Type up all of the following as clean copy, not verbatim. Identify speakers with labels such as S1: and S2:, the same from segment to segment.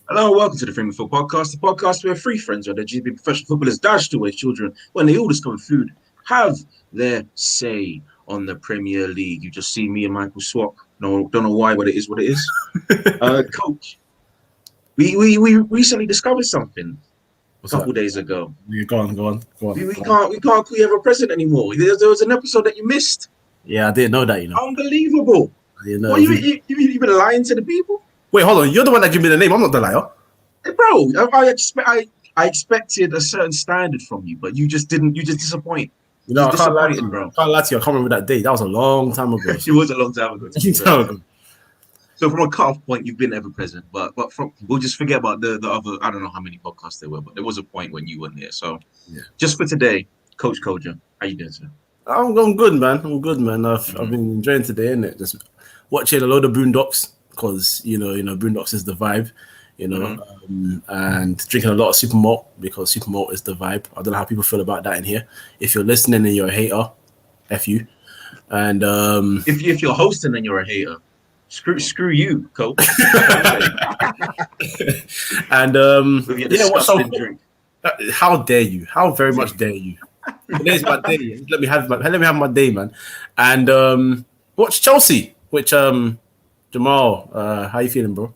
S1: Hello, welcome to the 3inMidfield podcast, the podcast where three friends are the GB professional footballers dashed away children when they all discover food, have their say on the Premier League. You just see me and Michael swap. No, don't know why, but it is what it is. Coach, we recently discovered something a
S2: What's
S1: couple
S2: that?
S1: days ago.
S2: Yeah, go on.
S1: We can't call you ever present anymore. There was an episode that you missed.
S2: Yeah, I didn't know that,
S1: Unbelievable.
S2: I didn't know.
S1: What you been lying to the people?
S2: Wait, hold on. You're the one that gave me the name. I'm not the liar.
S1: Bro, I expected a certain standard from you, but you just didn't. You just disappoint.
S2: I can't lie to
S1: Disappointed,
S2: you.
S1: bro.
S2: I can't lie to you. I can't remember that day. That was a long time ago.
S1: It was a long time ago. So from a cut-off point, you've been ever present, but we'll just forget about the other. I don't know how many podcasts there were, but there was a point when you weren't there. So yeah. Just for today, Coach Koja, how you doing, sir?
S2: I'm good, man. I've been enjoying today, innit? Just watching a load of Boondocks because Boondocks is the vibe. And drinking a lot of super malt because super malt is the vibe. I don't know how people feel about that in here. If you're listening and you're a hater, F you. And
S1: if you're hosting and you're a hater, screw you, Coach.
S2: And
S1: what's up? Drink.
S2: How dare you? How very much dare you? Today's my day. Let me have my day, man. And watch Chelsea, which Jamaal, how you feeling, bro?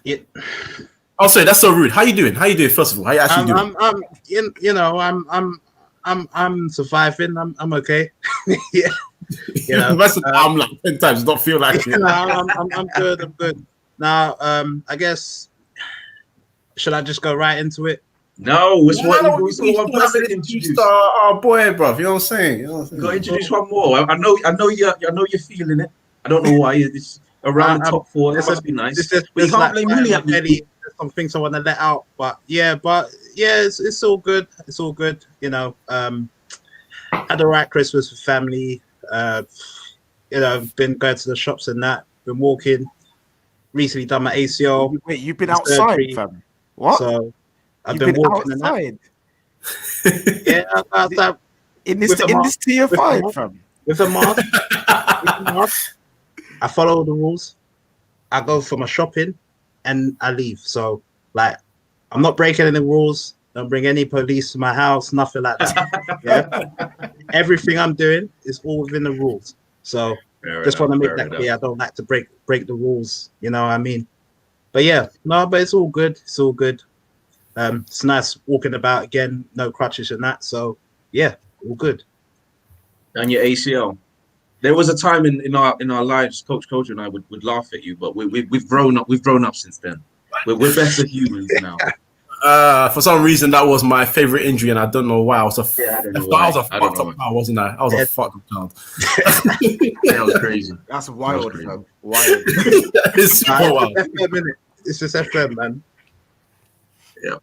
S3: Yeah.
S2: Oh, sorry, that's so rude. How you doing? First of all, how you actually doing?
S3: I'm surviving. I'm okay. Yeah.
S2: I'm like 10 times. Don't feel like it.
S3: I'm good. I'm good. Now, I guess should I just go right into it?
S1: No, it's one person introduced.
S2: Our boy, bro. You know what I'm saying?
S1: Got to introduce one more. I know you're feeling it. I don't know why. It's around the top four. That must be nice.
S3: But you can't blame me. There's some things I want to let out, but yeah, it's all good. It's all good. Had a right Christmas with family. Been going to the shops and that. Been walking. Recently done my ACL.
S4: Wait, you've been outside, fam? What?
S3: So I've been walking outside. Yeah, outside.
S4: In this tier 5, fam.
S3: With a mask. I follow the rules. I go for my shopping and I leave. So, I'm not breaking any rules. Don't bring any police to my house, nothing like that. Yeah. Everything I'm doing is all within the rules. So, just want to make that clear. I don't like to break the rules. You know what I mean? But yeah, but it's all good. It's all good. It's nice walking about again, no crutches and that. So, yeah, all good.
S1: And your ACL. There was a time in our lives, Coach and I would laugh at you, but we've grown up. We've grown up since then. We're better humans now.
S2: For some reason, that was my favorite injury, and I don't know why. I was a fucked up child, wasn't I? I was a fucked up child.
S1: That was crazy.
S4: That's wild, fam. Wild.
S2: It's super wild.
S3: It's just FM, man.
S1: Yeah.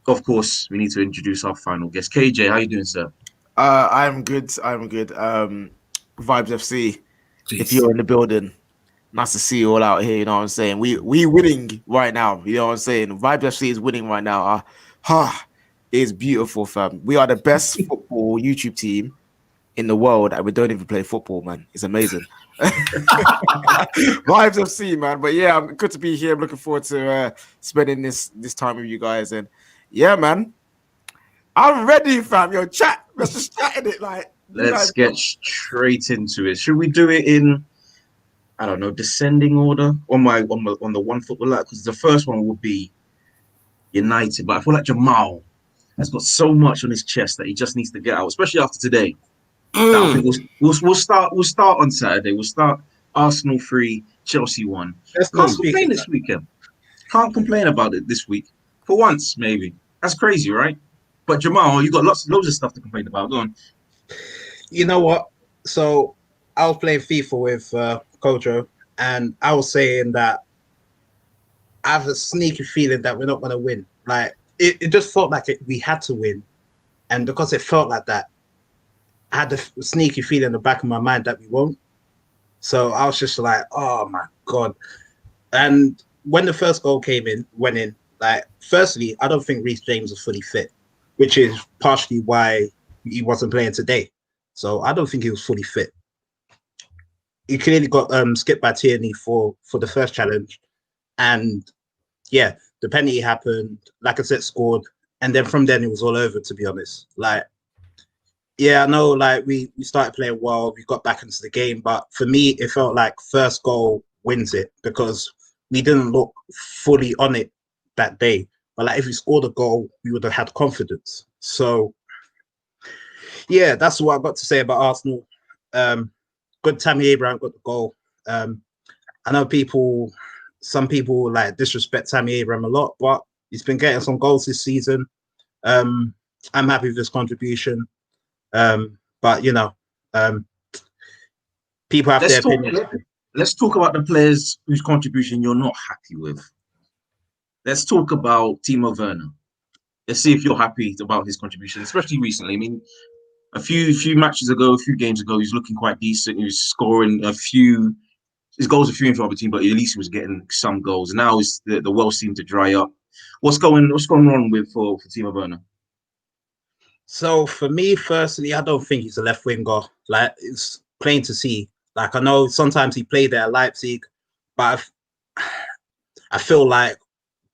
S1: Of course, we need to introduce our final guest. KJ, how you doing, sir?
S4: I'm good. Vibes FC. Jeez. If you're in the building, nice to see you all out here. You know what I'm saying? We winning right now. You know what I'm saying? Vibes FC is winning right now. It's beautiful, fam. We are the best football YouTube team in the world, and we don't even play football, man. It's amazing. Vibes FC, man. But yeah, I'm good to be here. I'm looking forward to spending this time with you guys. And yeah, man, I'm ready, fam. Yo, chat. Let's just chat in it, like.
S1: Let's get straight into it. Should we do it in, I don't know, descending order on the one football line? Because the first one would be United, but I feel like Jamaal has got so much on his chest that he just needs to get out, especially after today. I think we'll start on Saturday. We'll start Arsenal 3, Chelsea 1. Can't complain this weekend. Can't complain about it this week. For once, maybe. That's crazy, right? But Jamaal, you got loads of stuff to complain about. Go on.
S3: You know what? So I was playing FIFA with Kojo, and I was saying that I have a sneaky feeling that we're not going to win. Like it just felt like we had to win, and because it felt like that, I had the sneaky feeling in the back of my mind that we won't. So I was just like, oh my god! And when the first goal went in. Firstly, I don't think Reece James was fully fit, which is partially why he wasn't playing today. So I don't think he was fully fit. he clearly got skipped by Tierney for the first challenge, and yeah, the penalty happened. Lacazette scored, and then from then it was all over. To be honest, like yeah, I know, like we started playing well, we got back into the game, but for me, it felt like first goal wins it because we didn't look fully on it that day. But like if we scored a goal, we would have had confidence. So yeah, that's what I've got to say about Arsenal. Good Tammy Abraham got the goal. I know some people like disrespect Tammy Abraham a lot, but he's been getting some goals this season. I'm happy with his contribution. But you know, people have their opinions.
S1: Let's talk about the players whose contribution you're not happy with. Let's talk about Timo Werner. Let's see if you're happy about his contribution, especially recently. I mean, a few matches ago, a few games ago, he's looking quite decent. He was scoring his goals are few and far between, but at least he was getting some goals. Now the well seemed to dry up. What's going on with for Timo Werner?
S3: So for me, firstly, I don't think he's a left winger. Like it's plain to see. Like I know sometimes he played there at Leipzig, but I feel like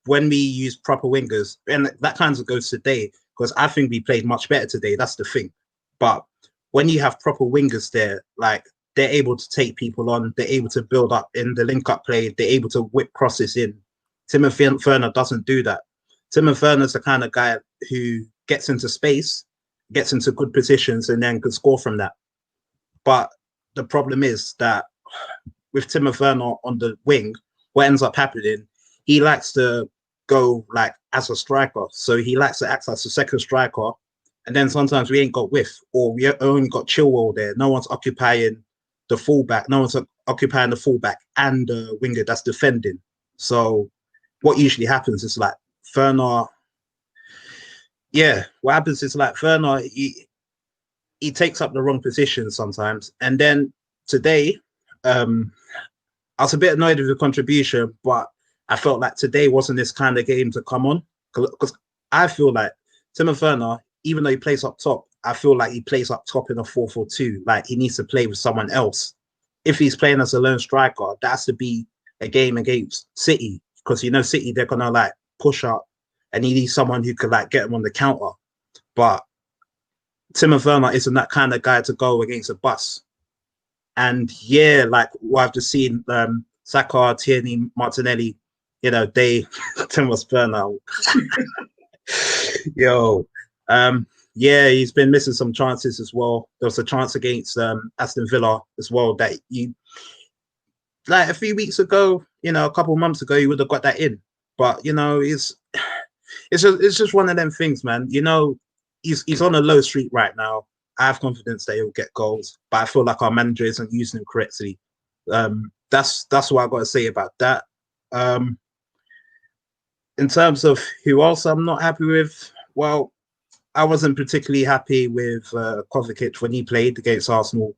S3: when we use proper wingers, and that kind of goes today, because I think we played much better today. That's the thing. But when you have proper wingers there, like they're able to take people on, they're able to build up in the link-up play, they're able to whip crosses in. Timo Werner doesn't do that. Timo Werner's the kind of guy who gets into space, gets into good positions, and then can score from that. But the problem is that with Timo Werner on the wing, what ends up happening, he likes to go like as a striker. So he likes to act as a second striker. And then sometimes we ain't got width, or we only got Chilwell there. No one's occupying the fullback. No one's occupying the fullback and the winger that's defending. So what usually happens is like Werner, what happens is like Werner, he takes up the wrong position sometimes. And then today, I was a bit annoyed with the contribution, but I felt like today wasn't this kind of game to come on. Because I feel like Timo Werner, even though he plays up top, I feel like he plays up top in a 4-4-2. Like he needs to play with someone else. If he's playing as a lone striker, that has to be a game against City. Because you know City, they're gonna like push up and he needs someone who could like get him on the counter. But Timo Werner isn't that kind of guy to go against a bus. And yeah, like what I've just seen, Saka, Tierney, Martinelli, you know, Timo Werner. Yo, yeah, he's been missing some chances as well. There was a chance against Aston Villa as well that you, like a few weeks ago, you know, a couple of months ago, you would have got that in. But you know, it's just one of them things, man. You know, he's on a low streak right now. I have confidence that he'll get goals, but I feel like our manager isn't using him correctly. That's what I got to say about that. In terms of who else I'm not happy with, well, I wasn't particularly happy with Kovacic when he played against Arsenal.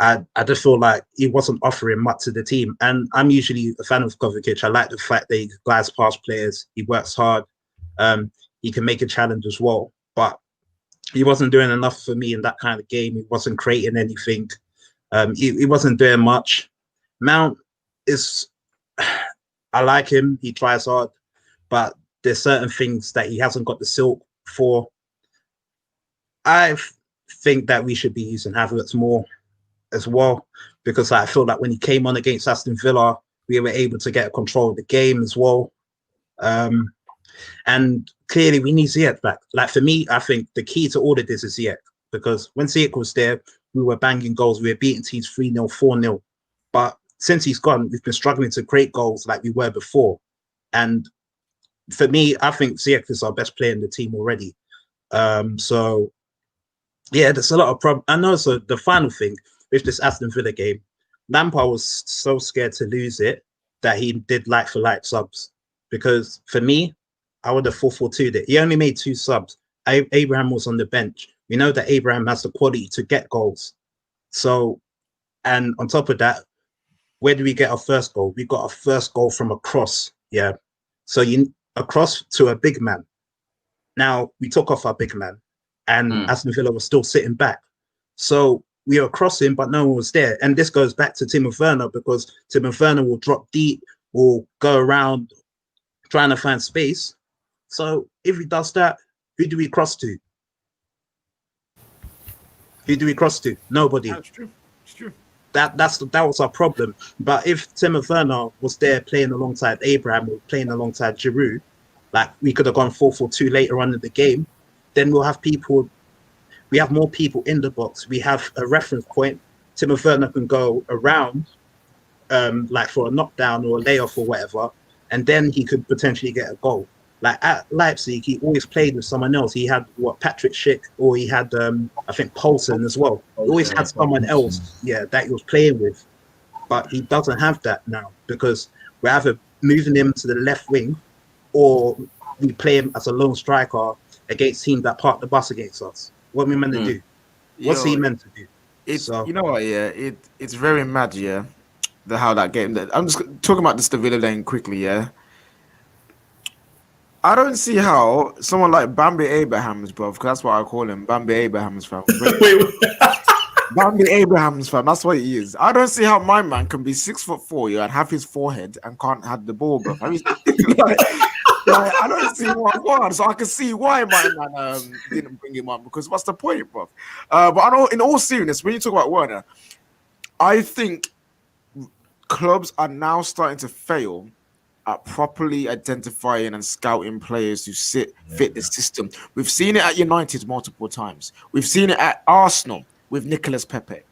S3: I just feel like he wasn't offering much to the team. And I'm usually a fan of Kovacic. I like the fact that he glides past players. He works hard. He can make a challenge as well. But he wasn't doing enough for me in that kind of game. He wasn't creating anything. He wasn't doing much. Mount is, I like him. He tries hard. But there's certain things that he hasn't got the silk for. I think that we should be using Havertz more as well, because I feel like when he came on against Aston Villa, we were able to get control of the game as well. And clearly we need Ziyech back. Like for me, I think the key to all of this is Ziyech, because when Ziyech was there, we were banging goals. We were beating teams 3-0, 4-0. But since he's gone, we've been struggling to create goals like we were before. And for me, I think Ziyech is our best player in the team already. So yeah, there's a lot of problems. And also the final thing with this Aston Villa game, Lampard was so scared to lose it that he did like for like subs. Because for me, I would have 4-4-2'd it. He only made 2 subs. Abraham was on the bench. We know that Abraham has the quality to get goals. So, and on top of that, where do we get our first goal? We got our first goal from a cross. Yeah. So a cross to a big man. Now we took off our big man, and Aston Villa was still sitting back. So we were crossing, but no one was there. And this goes back to Timo Werner, because Timo Werner will drop deep, will go around trying to find space. So if he does that, who do we cross to? Who do we cross to? Nobody.
S4: That's true. It's true.
S3: That was our problem. But if Timo Werner was there playing alongside Abraham or playing alongside Giroud, like we could have gone 4-4-2 later on in the game, then we'll have people. We have more people in the box. We have a reference point. Timo Werner can go around, like for a knockdown or a layoff or whatever, and then he could potentially get a goal. Like at Leipzig, he always played with someone else. He had Patrick Schick, or he had I think Poulsen as well. He always had someone else, that he was playing with. But he doesn't have that now, because we're either moving him to the left wing, or we play him as a lone striker against teams that park the bus against us. What are we meant to do? What's he meant to do?
S4: You know what? Yeah, it's very mad. Yeah, how that game. I'm just talking about this Villa lane quickly. Yeah, I don't see how someone like Bambi Abrahams, bro, because that's what I call him, Bambi Abrahams, fam. Bambi Abrahams, fam. That's what he is. I don't see how my man can be 6'4", yeah, and have his forehead and can't have the ball, bro. I mean, I don't see why. So I can see why my man didn't bring him on, because what's the point, bro? But I know, in all seriousness, when you talk about Werner, I think clubs are now starting to fail at properly identifying and scouting players who fit the system. We've seen it at United multiple times. We've seen it at Arsenal with Nicolas Pepe.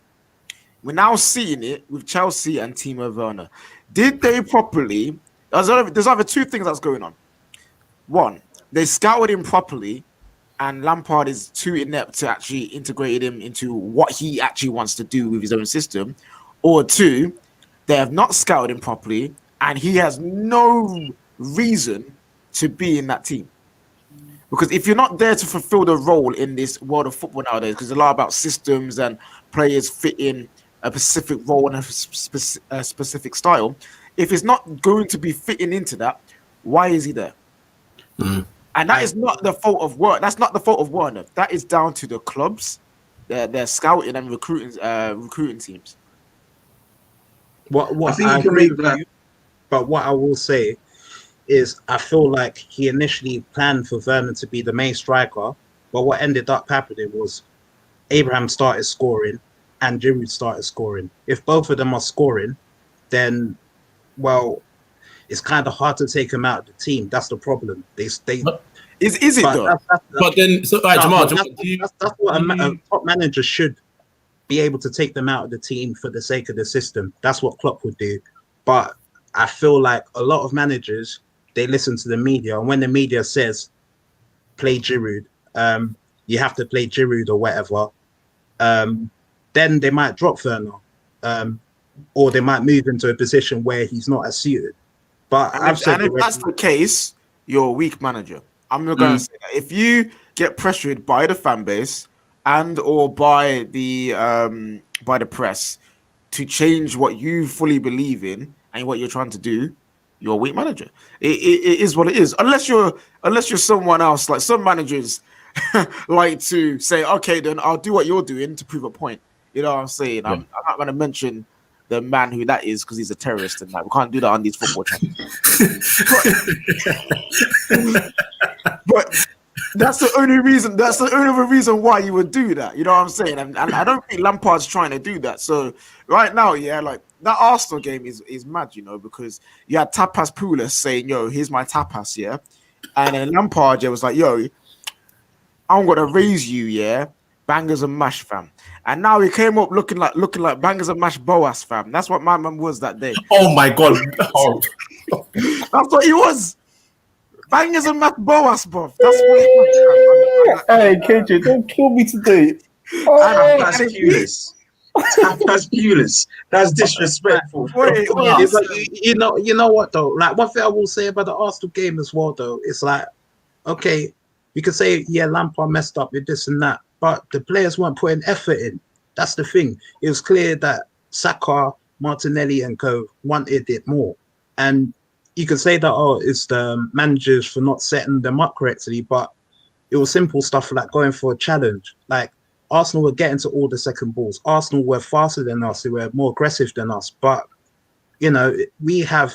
S4: We're now seeing it with Chelsea and Timo Werner. Did they properly? There's either two things that's going on. One, they scouted him properly, and Lampard is too inept to actually integrate him into what he actually wants to do with his own system. Or two, they have not scouted him properly, and he has no reason to be in that team. Because if you're not there to fulfill the role in this world of football nowadays, because it's a lot about systems and players fit in a specific role and a specific style, if it's not going to be fitting into that, why is he there? Mm. And that is not the fault of Werner. That's not the fault of Werner. That is down to the clubs, their scouting and recruiting teams.
S3: What I agree with that. But what I will say is, I feel like he initially planned for Werner to be the main striker, but what ended up happening was Abraham started scoring and Giroud started scoring. If both of them are scoring, then, well, it's kind of hard to take him out of the team. That's the problem. Is it though?
S2: But then, so Jamaal,
S3: that's what a top manager should be able to take them out of the team for the sake of the system. That's what Klopp would do. But I feel like a lot of managers, they listen to the media, and when the media says play Giroud, you have to play Giroud or whatever, then they might drop Werner, or they might move into a position where he's not as suited. But
S4: if that's the case, you're a weak manager. I'm not going to say that. If you get pressured by the fan base and or by the press to change what you fully believe in and what you're trying to do, you're a weak manager. It is what it is. Unless you're someone else, like some managers like to say, okay, then I'll do what you're doing to prove a point. You know what I'm saying? Yeah. I'm not going to mention the man who that is because he's a terrorist, and that we can't do that on these football channels. but that's the only reason. That's the only reason why you would do that. You know what I'm saying? And I don't think Lampard's trying to do that. So right now, yeah, like that Arsenal game is mad, you know, because you had Tapas Poulos saying, "Yo, here's my tapas," yeah, and then Lampard was like, "Yo, I'm gonna raise you, yeah, bangers and mash, fam." And now he came up looking like bangers and mash Boas, fam. That's what my man was that day.
S2: Oh my god,
S4: that's what he was. Bangers and mash Boas, bro. That's what he was.
S2: Hey, KJ, don't kill me today.
S1: Tapas Pulis. That's disrespectful.
S3: Wait, you know what though? Like, one thing I will say about the Arsenal game as well, though, it's like, okay, you could say, yeah, Lampard messed up with this and that, but the players weren't putting effort in. That's the thing. It was clear that Saka, Martinelli, and co wanted it more. And you could say that, oh, it's the managers for not setting them up correctly, but it was simple stuff like going for a challenge. Like, Arsenal were getting to all the second balls. Arsenal were faster than us. They were more aggressive than us. But, we have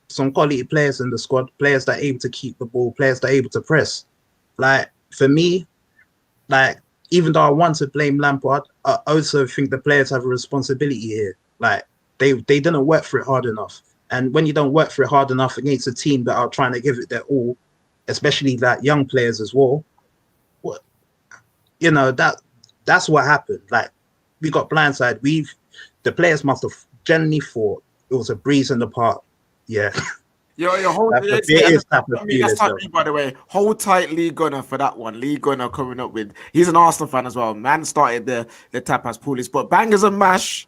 S3: some quality players in the squad, players that are able to keep the ball, players that are able to press. Like, for me, like, even though I want to blame Lampard, I also think the players have a responsibility here. Like, they didn't work for it hard enough. And when you don't work for it hard enough against a team that are trying to give it their all, especially that young players as well, that's what happened. Like, we got blindsided. The players must have genuinely thought it was a breeze in the park. Yeah.
S4: Your whole
S3: That's
S4: tight, by the way. Hold tight, Lee Gunner, for that one. Lee Gunner coming up with. He's an Arsenal fan as well. Man started the tapas poolies, but bangers and mash.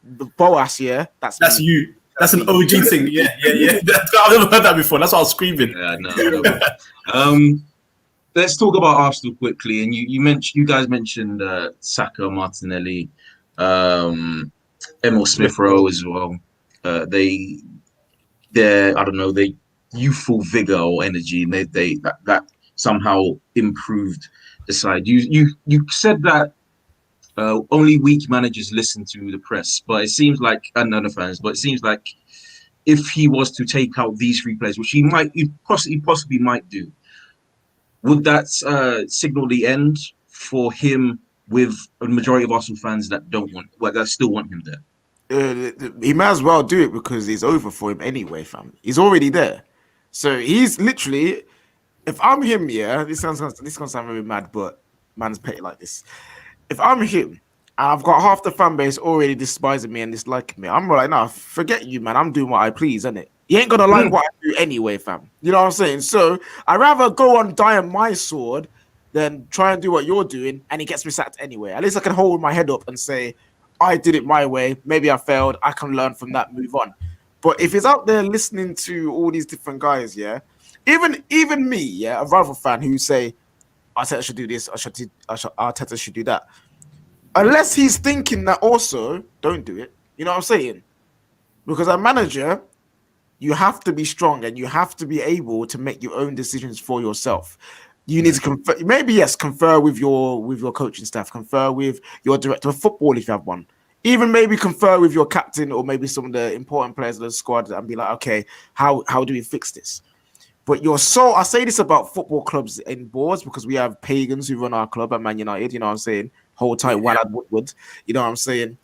S4: The Boas, yeah, that's
S2: me. You. That's an OG thing. Yeah. I've never heard that before. That's why I was screaming.
S1: Yeah, no. Let's talk about Arsenal quickly. And you guys mentioned Saka, Martinelli, Emil Smith Rowe as well. Their I don't know, their youthful vigor or energy, and that somehow improved the side. You said that only weak managers listen to the press, but it seems like, and other fans, but it seems like if he was to take out these three players, which he possibly might do, would that signal the end for him with a majority of Arsenal fans that still want him there?
S4: He might as well do it because it's over for him anyway, fam. He's already there. So he's literally, if I'm him, yeah, this gonna sound very mad, but man's petty like this. If I'm him, and I've got half the fan base already despising me and disliking me, I'm like, nah, forget you, man. I'm doing what I please, innit? You ain't gonna like what I do anyway, fam. You know what I'm saying? So I'd rather go on die on my sword than try and do what you're doing, and he gets me sacked anyway. At least I can hold my head up and say, I did it my way. Maybe I failed. I can learn from that, move on. But if he's out there listening to all these different guys, yeah, even me, yeah, a rival fan who say, Arteta should do this, Arteta should do that. Unless he's thinking that also, don't do it. You know what I'm saying? Because as a manager, you have to be strong and you have to be able to make your own decisions for yourself. You need to confer with your coaching staff, confer with your director of football if you have one. Even maybe confer with your captain or maybe some of the important players of the squad and be like, okay, how do we fix this? But I say this about football clubs and boards because we have pagans who run our club at Man United, you know what I'm saying? Hold tight, Wallad Woodward, you know what I'm saying?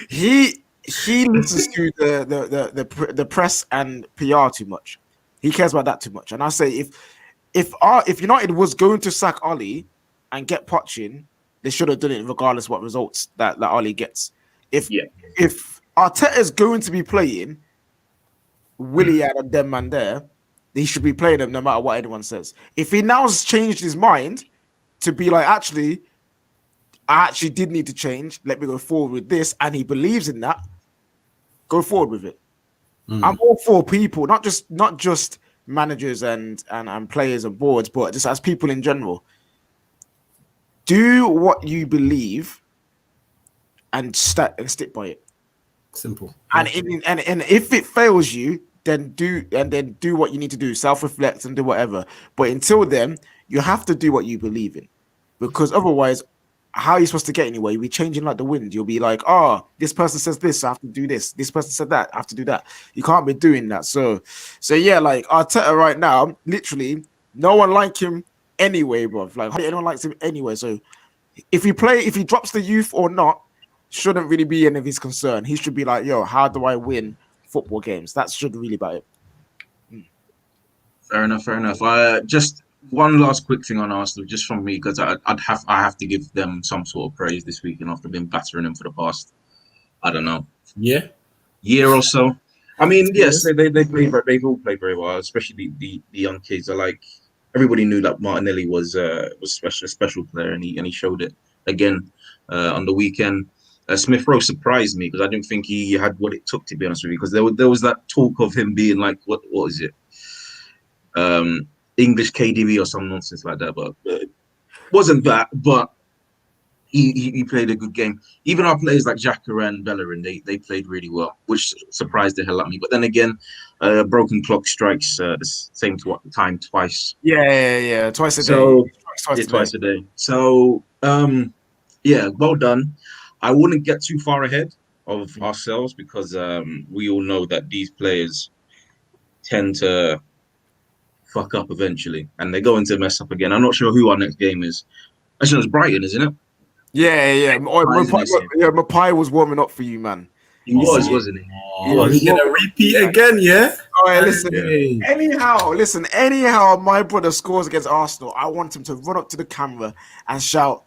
S4: He listens to the press and PR too much. He cares about that too much. And I say if United was going to sack Oli and get Poch, they should have done it regardless what results that Oli gets. If Arteta is going to be playing Willie and them man there, he should be playing them no matter what anyone says. If he now has changed his mind to be like, I actually did need to change, let me go forward with this, and he believes in that, go forward with it. I'm all for people, not just managers and players and boards, but just as people in general. Do what you believe and stick by it.
S2: Simple.
S4: And if it fails you, then do what you need to do, self-reflect and do whatever. But until then, you have to do what you believe in, because otherwise, how are you supposed to get anywhere? You'll be changing like the wind. You'll be like, oh, this person says this, I have to do this. This person said that, I have to do that. You can't be doing that. So yeah, like Arteta right now, literally, no one like him anyway, bro. Like anyone likes him anyway. So if he drops the youth or not, shouldn't really be any of his concern. He should be like, yo, how do I win football games? That should really be it.
S1: Fair enough. Just one last quick thing on Arsenal, just from me, because I have to give them some sort of praise this weekend after being battering them for the past, I don't know, year or so. I mean, yes, they've all played very well, especially the young kids. Everybody knew that Martinelli was a special player, and he showed it again on the weekend. Smith Rowe surprised me because I didn't think he had what it took, to be honest with you, because there was that talk of him being like, what is it? English KDB or some nonsense like that, but wasn't that. But he played a good game. Even our players like Xhaka and Bellerin, they played really well, which surprised the hell out of me. But then again, broken clock strikes the same time twice.
S4: Yeah, twice a day.
S1: twice a day. So, yeah, well done. I wouldn't get too far ahead of ourselves because we all know that these players tend to fuck up eventually, and they're going to mess up again. I'm not sure who our next game is. Actually, it's Brighton, isn't it?
S4: Yeah. Mapai was warming up for you, man.
S1: He was, wasn't he?
S2: Oh, he's gonna repeat again, yeah?
S4: All right, listen. Anyhow, my brother scores against Arsenal. I want him to run up to the camera and shout,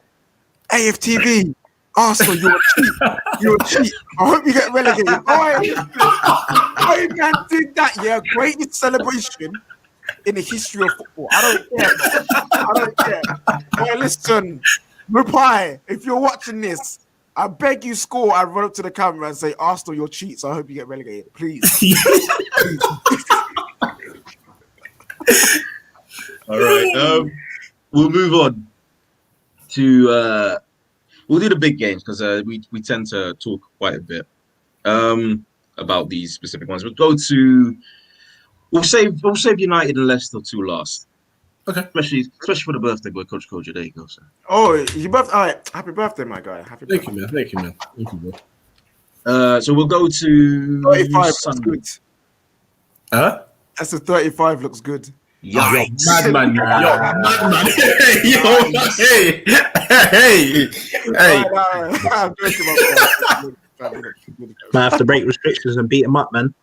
S4: AFTV, Arsenal, you're a cheat. You're a cheat. I hope you get relegated. I man did that, yeah. Greatest celebration in the history of football. I don't care. All right, listen, Mapai, if you're watching this, I beg you score and run up to the camera and say, Arsenal, you're cheats. I hope you get relegated. Please.
S1: All right. We'll move on to we'll do the big games because we tend to talk quite a bit about these specific ones. We'll save United and Leicester to last.
S2: Okay.
S1: Especially for the birthday boy, Coach Koja. There you go, sir.
S4: Oh, your birthday! All right. Happy birthday, my guy. Happy birthday.
S2: Thank you, man. Thank you, bro.
S1: So we'll go to
S4: 35 looks good.
S2: Huh?
S4: That's a 35 looks good.
S1: Yikes.
S2: Madman. Hey.
S3: Might have to break restrictions and beat him up, man.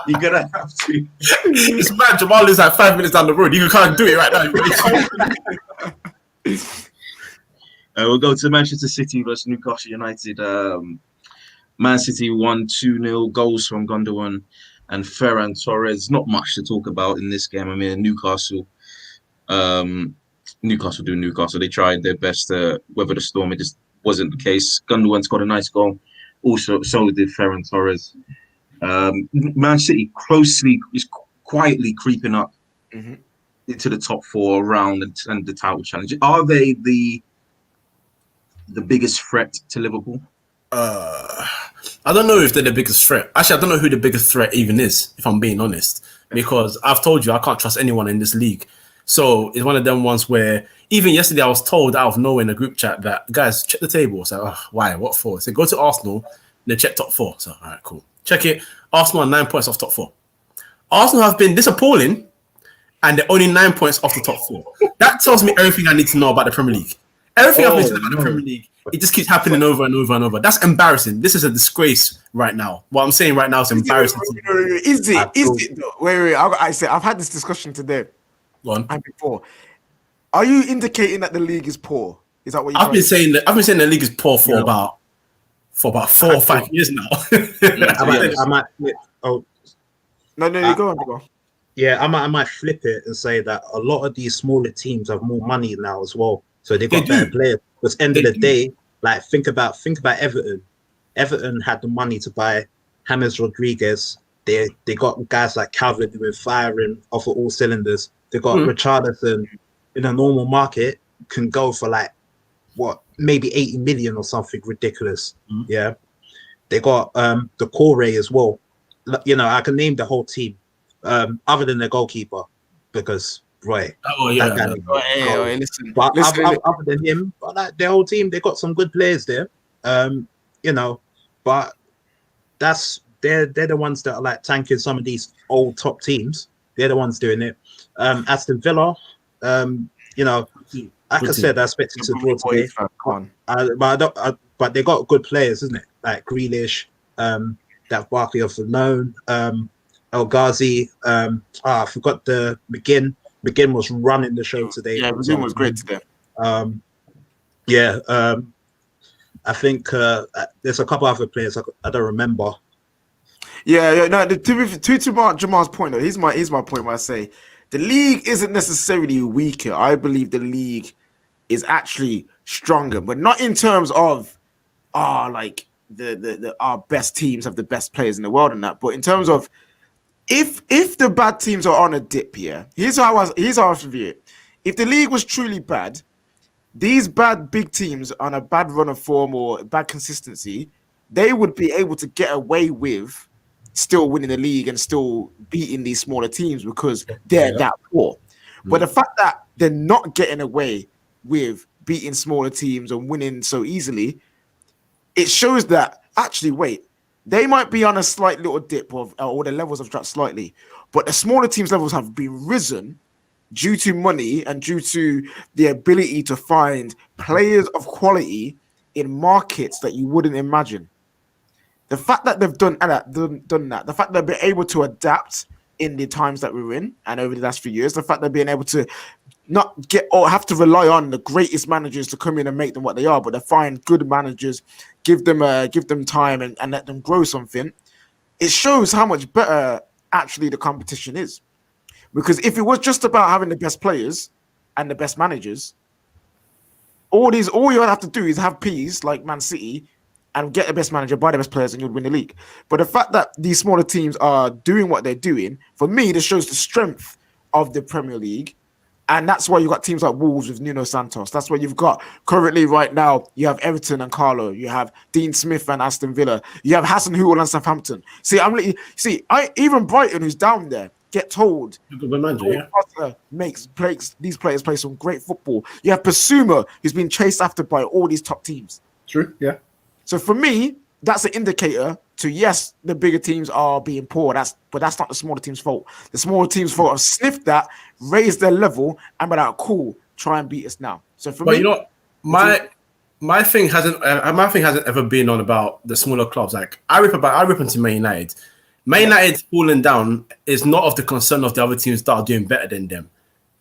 S1: You're gonna have to.
S2: This man Jamaal lives like 5 minutes down the road. You can't do it right now.
S1: We'll go to Manchester City versus Newcastle United. Man City won 2-0, goals from Gundogan and Ferran Torres. Not much to talk about in this game. I mean, Newcastle do Newcastle. They tried their best to weather the storm. It just wasn't the case. Gundogan scored a nice goal. Also, so did Ferran Torres. Man City is quietly creeping up into the top 4 round and the title challenge. Are they the biggest threat to Liverpool?
S2: I don't know if they're the biggest threat. Actually, I don't know who the biggest threat even is, if I'm being honest. Because I've told you I can't trust anyone in this league. So it's one of them ones where even yesterday I was told out of nowhere in a group chat that, guys, check the table. So, why? What for? So go to Arsenal, they check top 4. So, all right, cool. Check it. Arsenal are 9 points off top 4. Arsenal have been disappalling and they're only 9 points off the top 4. That tells me everything I need to know about the Premier League. Everything I've been about the Premier League, it just keeps happening over and over and over. That's embarrassing. This is a disgrace right now. What I'm saying right now is embarrassing.
S4: Is it? Wait. I've had this discussion today.
S2: Go on.
S4: And before. Are you indicating that the league is poor? Is that what you're
S2: I've been saying the league is poor for about 4 or 5 years now.
S3: I might flip. Oh,
S4: no, you go on.
S3: Yeah, I might flip it and say that a lot of these smaller teams have more money now as well, so they've got better players. Because end of the day, like think about Everton. Everton had the money to buy James Rodriguez. They got guys like Calvin who were firing off of all cylinders. They got Richarlison in a normal market can go for like maybe 80 million or something ridiculous. Yeah, they got the Core as well. You know, I can name the whole team other than the goalkeeper because listen. Other than him, but like the whole team, they got some good players there. You know, but they're the ones that are like tanking some of these old top teams. They're the ones doing it. Aston Villa, you know, like I said, I expected to draw today. But they got good players, isn't it? Like Grealish, that Barkley off the loan, El Ghazi. I forgot the McGinn. McGinn was running the show today.
S4: Yeah, McGinn was great today.
S3: I think there's a couple other players I don't remember.
S4: Yeah. No, to Jamal's point though, here's my point where I say the league isn't necessarily weaker. I believe the league is actually stronger, but not in terms of like our best teams have the best players in the world and that, but in terms of if the bad teams are on a dip here, here's how I view it. If the league was truly bad, these bad big teams on a bad run of form or bad consistency, they would be able to get away with still winning the league and still beating these smaller teams because they're that poor. But the fact that they're not getting away with beating smaller teams and winning so easily, it shows that actually, wait, they might be on a slight little dip of, or the levels have dropped slightly, but the smaller teams' levels have been risen due to money and due to the ability to find players of quality in markets that you wouldn't imagine. The fact that they've done that, the fact that they've been able to adapt in the times that we're in and over the last few years, the fact that they're being able to not get or have to rely on the greatest managers to come in and make them what they are, but to find good managers, give them time and let them grow something. It shows how much better actually the competition is. Because if it was just about having the best players and the best managers, all you have to do is have peas like Man City and get the best manager, buy the best players, and you'll win the league. But the fact that these smaller teams are doing what they're doing, for me, this shows the strength of the Premier League. And that's why you've got teams like Wolves with Nuno Santos. That's why you've got currently right now, you have Everton and Carlo. You have Dean Smith and Aston Villa. You have Hassan Hootel and Southampton. Even Brighton, who's down there, get told makes these players play some great football. You have Basuma, who's been chased after by all these top teams.
S2: True, yeah.
S4: So for me, that's an indicator to, yes, the bigger teams are being poor. But that's not the smaller team's fault. The smaller team's fault have sniffed that, raised their level, and been like, cool, try and beat us now. So for me,
S2: you know, my thing hasn't ever been on about the smaller clubs. Like I rip into Man United. Man United falling down is not of the concern of the other teams that are doing better than them.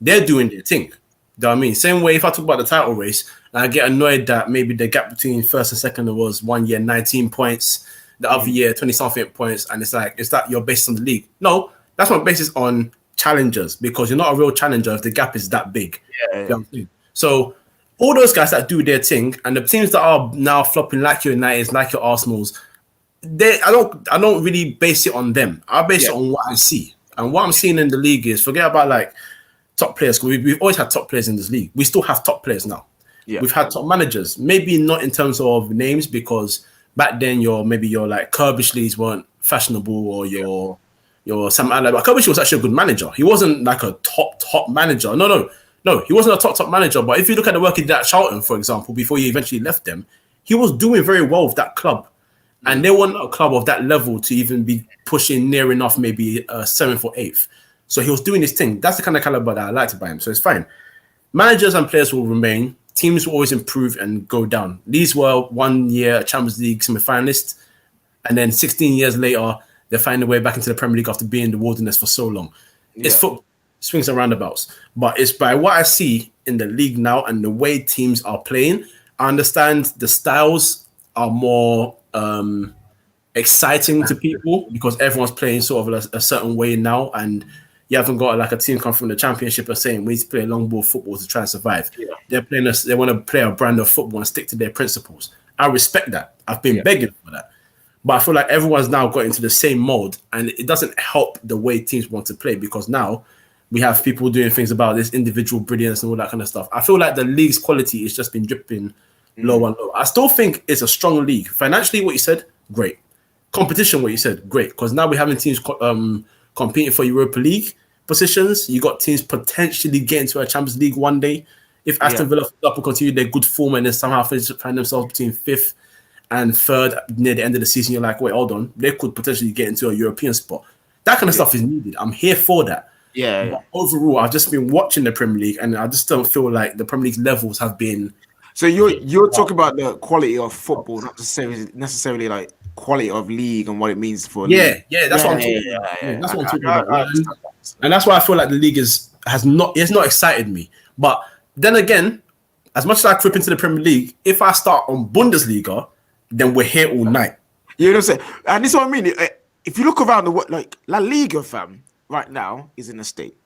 S2: They're doing their thing. You know what I mean? Same way if I talk about the title race, and I get annoyed that maybe the gap between first and second was 1 year 19 points, the other year 20-something points, and it's like, is that your basis on the league? No, that's my basis on challengers, because you're not a real challenger if the gap is that big.
S4: Yeah.
S2: You know what I mean? So all those guys that do their thing, and the teams that are now flopping like your Uniteds, like your Arsenals, I don't really base it on them. I base it on what I see. And what I'm seeing in the league is, forget about like top players. We've always had top players in this league. We still have top players now. Yeah. We've had top managers. Maybe not in terms of names, because back then your like Kirbishleys weren't fashionable, or your Sam Allardyce. But Kirbishley was actually a good manager. He wasn't like a top manager. No, he wasn't a top manager. But if you look at the work he did at Charlton, for example, before he eventually left them, he was doing very well with that club. And they weren't a club of that level to even be pushing near enough, maybe 7th or 8th. So he was doing his thing. That's the kind of caliber that I liked about him. So it's fine. Managers and players will remain. Teams will always improve and go down. These were 1 year Champions League semi-finalists, and then 16 years later, they find their way back into the Premier League after being in the wilderness for so long. Yeah. It's football, swings and roundabouts. But it's by what I see in the league now and the way teams are playing. I understand the styles are more exciting to people because everyone's playing sort of a certain way now, and you haven't got like a team come from the Championship and saying we need to play long ball football to try and survive. Yeah. They want to play a brand of football and stick to their principles. I respect that. I've been begging for that. But I feel like everyone's now got into the same mode, and it doesn't help the way teams want to play, because now we have people doing things about this individual brilliance and all that kind of stuff. I feel like the league's quality has just been dripping low and low. I still think it's a strong league. Financially, what you said, great. Competition, what you said, great. Because now we're having teams competing for Europa League positions. You got teams potentially getting to a Champions League one day. If Aston Villa will continue their good form and then somehow find themselves between 5th and 3rd near the end of the season, you're like, wait, hold on. They could potentially get into a European spot. That kind of stuff is needed. I'm here for that. But overall, I've just been watching the Premier League, and I just don't feel like the Premier League levels have been...
S4: So you're talking about the quality of football, not necessarily like quality of league and what it means for
S2: league. That's what I'm talking about. That's what I'm talking about. And that's why I feel like the league has not excited me. But then again, as much as I creep into the Premier League, if I start on Bundesliga, then we're here all night.
S4: You know what I'm saying? And this is what I mean. If you look around the world, like La Liga, fam, right now is in a state.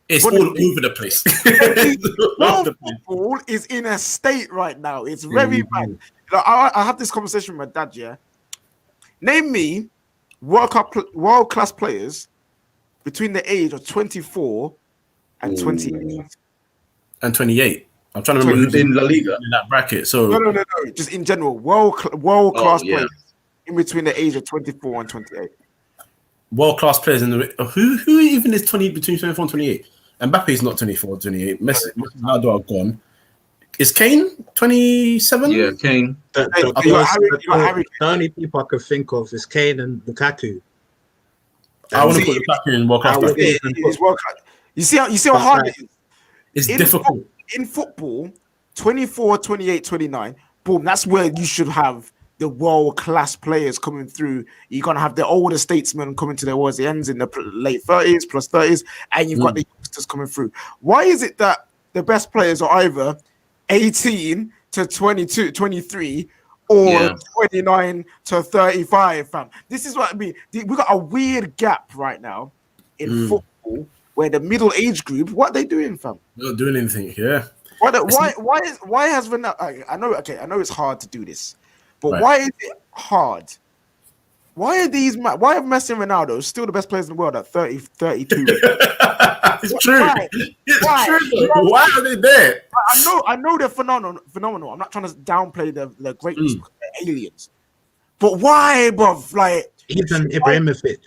S2: It's all over the place.
S4: Football is in a state right now. It's very bad. Like, I have this conversation with my dad. Yeah, name me world class players between the age of 24 and 28.
S2: And 28. I'm trying to remember who's in La Liga in that bracket. So
S4: no. Just in general, world class players in between the age of 24 and 28.
S2: World class players in the who even is between 24 and 28. Mbappe's not 24, 28. Messi, Ronaldo are gone. Is Kane 27?
S1: Yeah, Kane.
S3: The only people I could think of is Kane and Lukaku.
S2: I want to put Lukaku in World Class.
S4: You see how hard it is?
S2: It's difficult.
S4: In football, 24, 28, 29, boom, that's where you should have the world-class players coming through. You're going to have the older statesmen coming to their words. It ends in the late 30s, plus 30s, and you've got the youngsters coming through. Why is it that the best players are either 18 to 22, 23, or 29 to 35, fam? This is what I mean. We got a weird gap right now in football where the middle age group, what are they doing, fam?
S2: They're not doing anything, yeah.
S4: Why has Ronaldo? I know it's hard to do this, but why is it hard? Why are Messi and Ronaldo still the best players in the world at 30, 32?
S2: It's true. It's true. Why are they there?
S4: I know they're phenomenal. I'm not trying to downplay the greatness of the aliens. But why, bruv? Like
S3: even Ibrahimovic.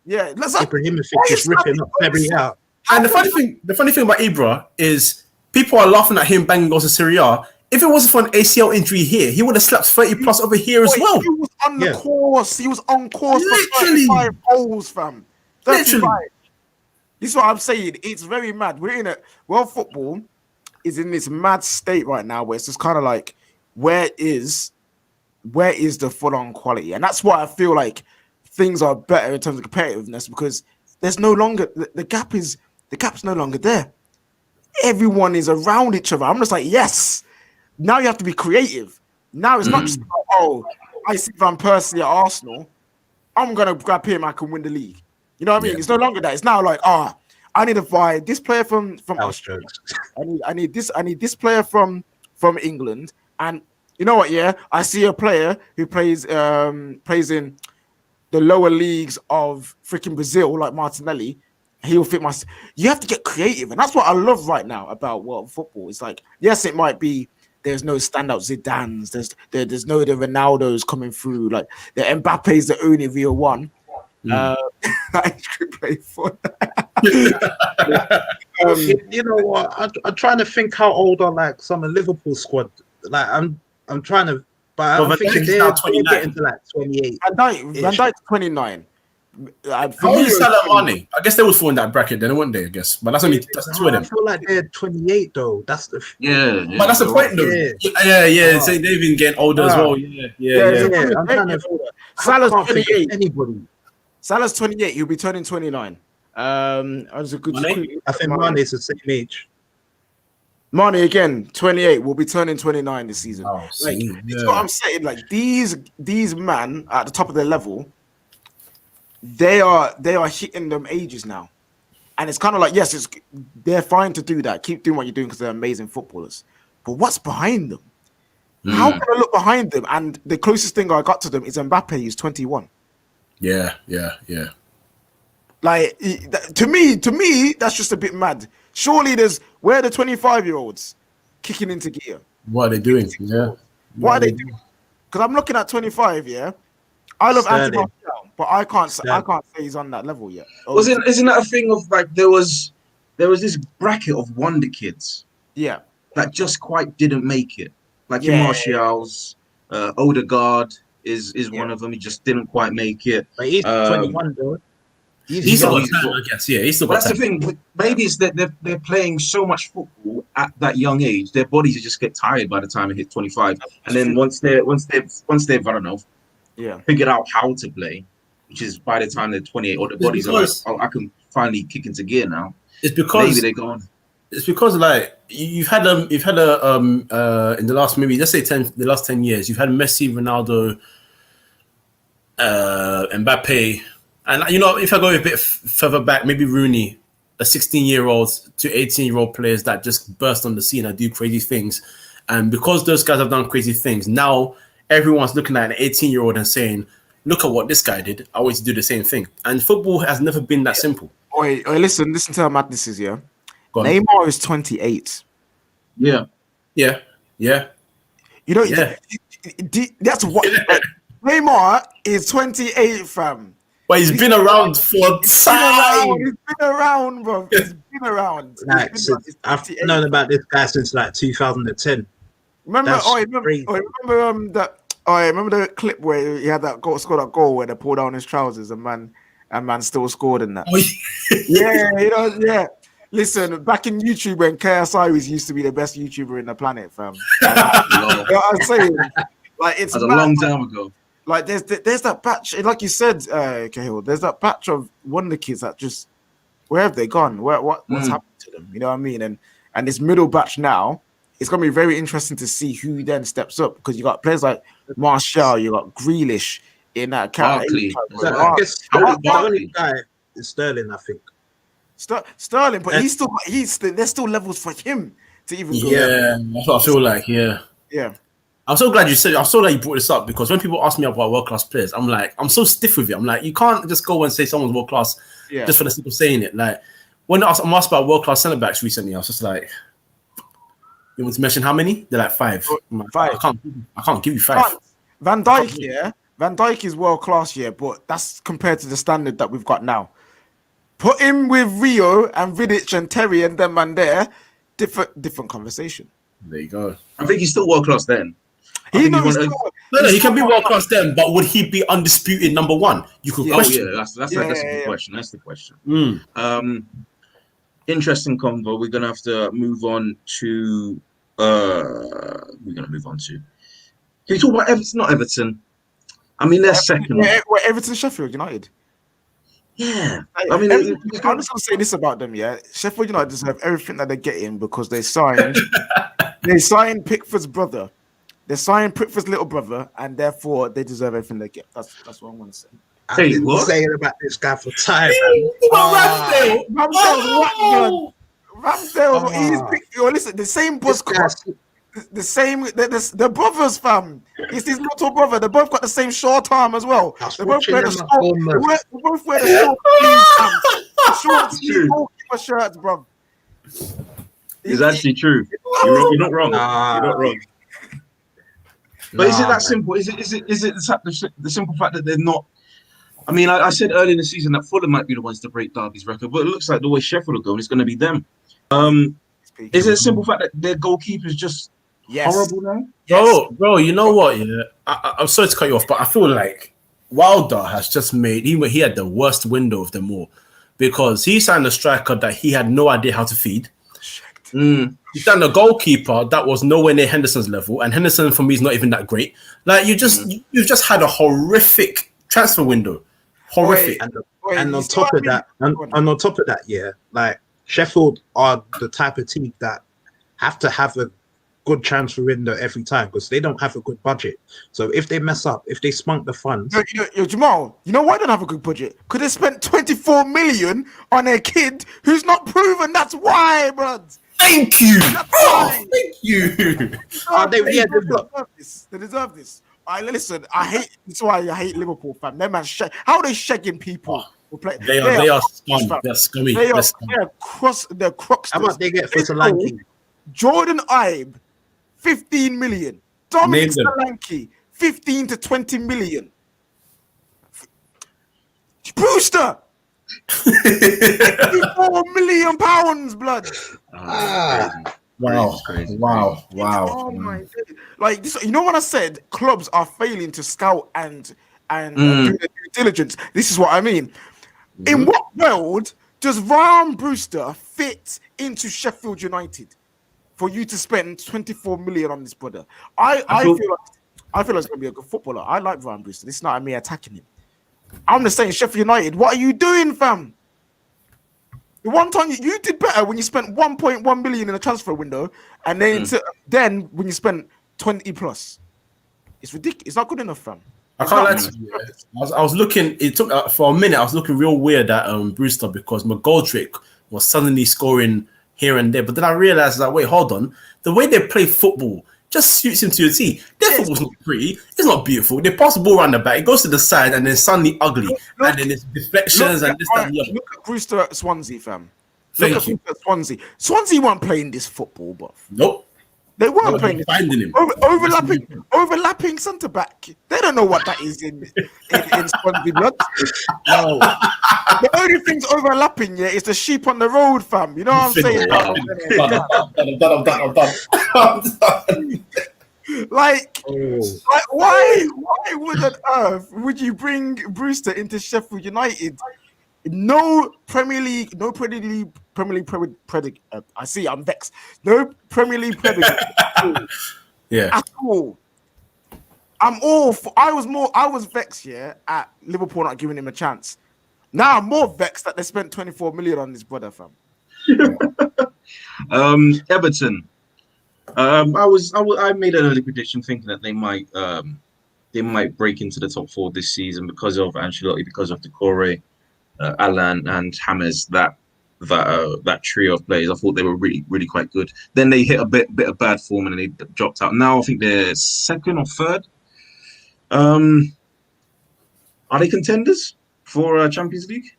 S4: Yeah,
S3: Ibrahimovic is ripping up every out.
S2: And the funny thing about Ibra is people are laughing at him banging goals in Serie A. If it wasn't for an ACL injury here, he would have slapped 30 plus over here as well.
S4: He was on the course. He was on course for 35 goals, fam. 35. Literally. This is what I'm saying. It's very mad. We're in world football is in this mad state right now where it's just kind of like, where is the full-on quality? And that's why I feel like things are better in terms of competitiveness, because there's no longer the gap's no longer there. Everyone is around each other. I'm just like, yes. Now you have to be creative. Now it's not just like, oh, I see Van Persie at Arsenal. I'm gonna grab him. I can win the league. You know what I mean? Yeah. It's no longer that. It's now like, I need to buy this player from Australia. I need this player from England. And you know what? Yeah, I see a player who plays in the lower leagues of freaking Brazil, like Martinelli. He will fit my. You have to get creative, and that's what I love right now about world football. It's like, yes, it might be. There's no standout Zidanes. There's no the Ronaldos coming through. Like the Mbappe's the only real one. I could play for.
S3: You know what? I'm trying to think how old are like some of Liverpool squad. Like I'm trying to, but I'm thinking they're getting to like 28.
S4: Van Dijk's 29.
S2: For me, Salah Mane. I guess they would fall in that bracket then, wouldn't they? I guess, but that's two of them.
S3: I feel like they're 28 though. That's the
S2: but that's the point though. Yeah. So they've been getting older as well. Yeah.
S3: I'm trying to.
S4: Salah's 28.
S3: Anybody.
S4: Salah's 28. He'll be turning 29. That's a good.
S3: I think Mane's the same age.
S4: Mane again, 28. Will be turning 29 this season. That's what I'm saying. Like these man at the top of their level. They are hitting them ages now, and it's kind of like, yes, they're fine to do that. Keep doing what you're doing because they're amazing footballers. But what's behind them? How can I look behind them? And the closest thing I got to them is Mbappe, who's 21.
S2: Yeah.
S4: Like to me, that's just a bit mad. Surely where are the 25-year-olds kicking into gear?
S2: What are they doing? Yeah.
S4: What are they doing? Because I'm looking at 25. Yeah, I love Anthony Martial, but I can't say he's on that level yet.
S1: Isn't that a thing of like there was this bracket of wonder kids?
S4: Yeah,
S1: that just quite didn't make it. Like your Martials, Odegaard is one of them. He just didn't quite make it.
S3: But he's 21 though.
S2: He's still got time, I guess. Yeah, he's still got time.
S1: That's the thing. Maybe it's that they're playing so much football at that young age, their bodies just get tired by the time it hits 25. And then once they've I don't know, figured out how to play, which is by the time they're 28, or the bodies are like, oh, I can finally kick into gear now.
S2: It's because
S1: maybe they're gone.
S2: It's because like you've had in the last maybe let's say the last 10 years, you've had Messi, Ronaldo, Mbappe. And, you know, if I go a bit further back, maybe Rooney, a 16-year-old to 18-year-old players that just burst on the scene and do crazy things. And because those guys have done crazy things, now everyone's looking at an 18-year-old and saying, look at what this guy did. I want to do the same thing. And football has never been that simple.
S4: Wait, listen to how mad this is, yeah? Neymar is 28.
S1: Yeah.
S2: You
S4: know, that's what... Neymar is 28, fam.
S2: But he's been around for time.
S4: He's been around, bro. He's been around.
S3: Like, I've known about this guy since like 2010.
S4: Remember?
S3: That's
S4: Remember
S3: crazy.
S4: that. Oh, I remember the clip where he had that goal, scored that goal where they pulled down his trousers and man still scored in that.
S2: Oh,
S4: Yeah, yeah. Listen, back in YouTube when KSI was used to be the best YouTuber in the planet, fam. You know what I'm saying? Like it's
S1: That's a long time ago.
S4: Like there's that batch, like you said, Cahill, there's that batch of wonder kids that just where have they gone? What's happened to them? You know what I mean? And this middle batch now, it's gonna be very interesting to see who then steps up because you got players like Martial, you got Grealish in that category.
S3: I guess the only guy is Sterling, I think.
S4: Sterling, but there's still levels for him to even go.
S2: Yeah, that's what I feel like.
S4: Yeah.
S2: I'm so glad you said. I'm so glad you brought this up because when people ask me about world class players, I'm like, I'm so stiff with it. I'm like, you can't just go and say someone's world class just for the sake of saying it. Like when I'm asked about world class centre backs recently, I was just like, you want to mention how many? They're like 5. Like,
S4: 5.
S2: I can't give you 5.
S4: Van Dijk, Van Dijk is world class, but that's compared to the standard that we've got now. Put him with Rio and Vidic and Terry and them man there, different conversation.
S2: There you go.
S1: I think he's still world class then.
S2: He can be world class then, but would he be undisputed number 1? You could question.
S1: Yeah, that's a good question. That's the question. Interesting convo. We're gonna have to move on to. Can we talk about Everton? Not Everton. I mean, they're second.
S4: We're Everton, Sheffield United.
S1: Yeah, I mean,
S4: I'm just gonna say this about them. Yeah, Sheffield United deserve everything that they're getting because they signed Pickford's brother. They signed Pickford's little brother, and therefore they deserve everything they get. That's what I'm gonna say.
S3: I've been saying about this guy for time. Ramsdale.
S4: Listen, the same bus cost. The brothers, fam. It's his little brother. They both got the same short arm as well. They both wear the short goalkeeper shirts, bro.
S1: It's actually true. You're not wrong. You're not wrong. But is it that simple? Is it the simple fact that they're not? I mean, I said earlier in the season that Fulham might be the ones to break Derby's record, but it looks like the way Sheffield are going, it's going to be them. Is it a simple fact that their goalkeeper's just horrible now?
S2: Yes. Bro, you know what? Yeah, I'm sorry to cut you off, but I feel like Wilder has just made he had the worst window of them all because he signed a striker that he had no idea how to feed. He signed a goalkeeper that was nowhere near Henderson's level, and Henderson for me is not even that great. Like you've just had a horrific transfer window. Horrific.
S3: And on top of that, yeah, like Sheffield are the type of team that have to have a good transfer window every time because they don't have a good budget. So if they mess up, if they spunk the funds,
S4: Jamaal, you know why they don't have a good budget? Because they spent 24 million on a kid who's not proven. That's why, bro.
S2: Thank you. Thank you.
S4: They deserve this. Listen, that's why I hate Liverpool, fam. Them man, how are they shagging people?
S2: They are scum. They're scummy.
S4: They're crooks.
S3: How much they get for Solanke?
S4: Jordan Ibe, 15 million. Dominic Solanke, 15 to 20 million. Brewster, 54 million pounds, blood.
S2: Wow.
S4: Oh my God. Like this, you know what I said? Clubs are failing to scout and do their due diligence. This is what I mean. In what world does Ryan Brewster fit into Sheffield United for you to spend 24 million on this brother? I feel like it's gonna be a good footballer. I like Ryan Brewster. This is not me attacking him. I'm just saying, Sheffield United, what are you doing, fam? The one time you did better when you spent 1.1 million in a transfer window, and then when you spent 20 plus, it's ridiculous. It's not good enough, fam.
S2: I can't lie to you. I was looking. It took for a minute. I was looking real weird at Brewster because McGoldrick was suddenly scoring here and there, but then I realized that wait, hold on. The way they play football just suits him to a T. Their football's not pretty. It's not beautiful. They pass the ball around the back. It goes to the side, and then suddenly ugly, and then it's deflections and this that, and the other.
S4: Look at Brewster at Swansea, fam. Look at Brewster at Swansea. Swansea weren't playing this football, but
S2: nope.
S4: They weren't
S2: No,
S4: playing
S2: finding him.
S4: overlapping centre back. They don't know what that is in Swansea blood.
S3: No.
S4: The only thing's overlapping is the sheep on the road, fam. You know what I'm saying?
S2: I'm done.
S4: Like why would on earth would you bring Brewster into Sheffield United? No Premier League predicate. I see, I'm vexed. No Premier League predicate at all. I was vexed at Liverpool not giving him a chance. Now I'm more vexed that they spent 24 million on this brother, fam.
S1: Everton. I made an early prediction thinking that they might break into the top 4 this season because of Ancelotti, because of Decore, Alan and James, that trio of players. I thought they were really, really quite good. Then they hit a bit of bad form and they dropped out. Now I think they're 2nd or 3rd. Are they contenders for Champions League?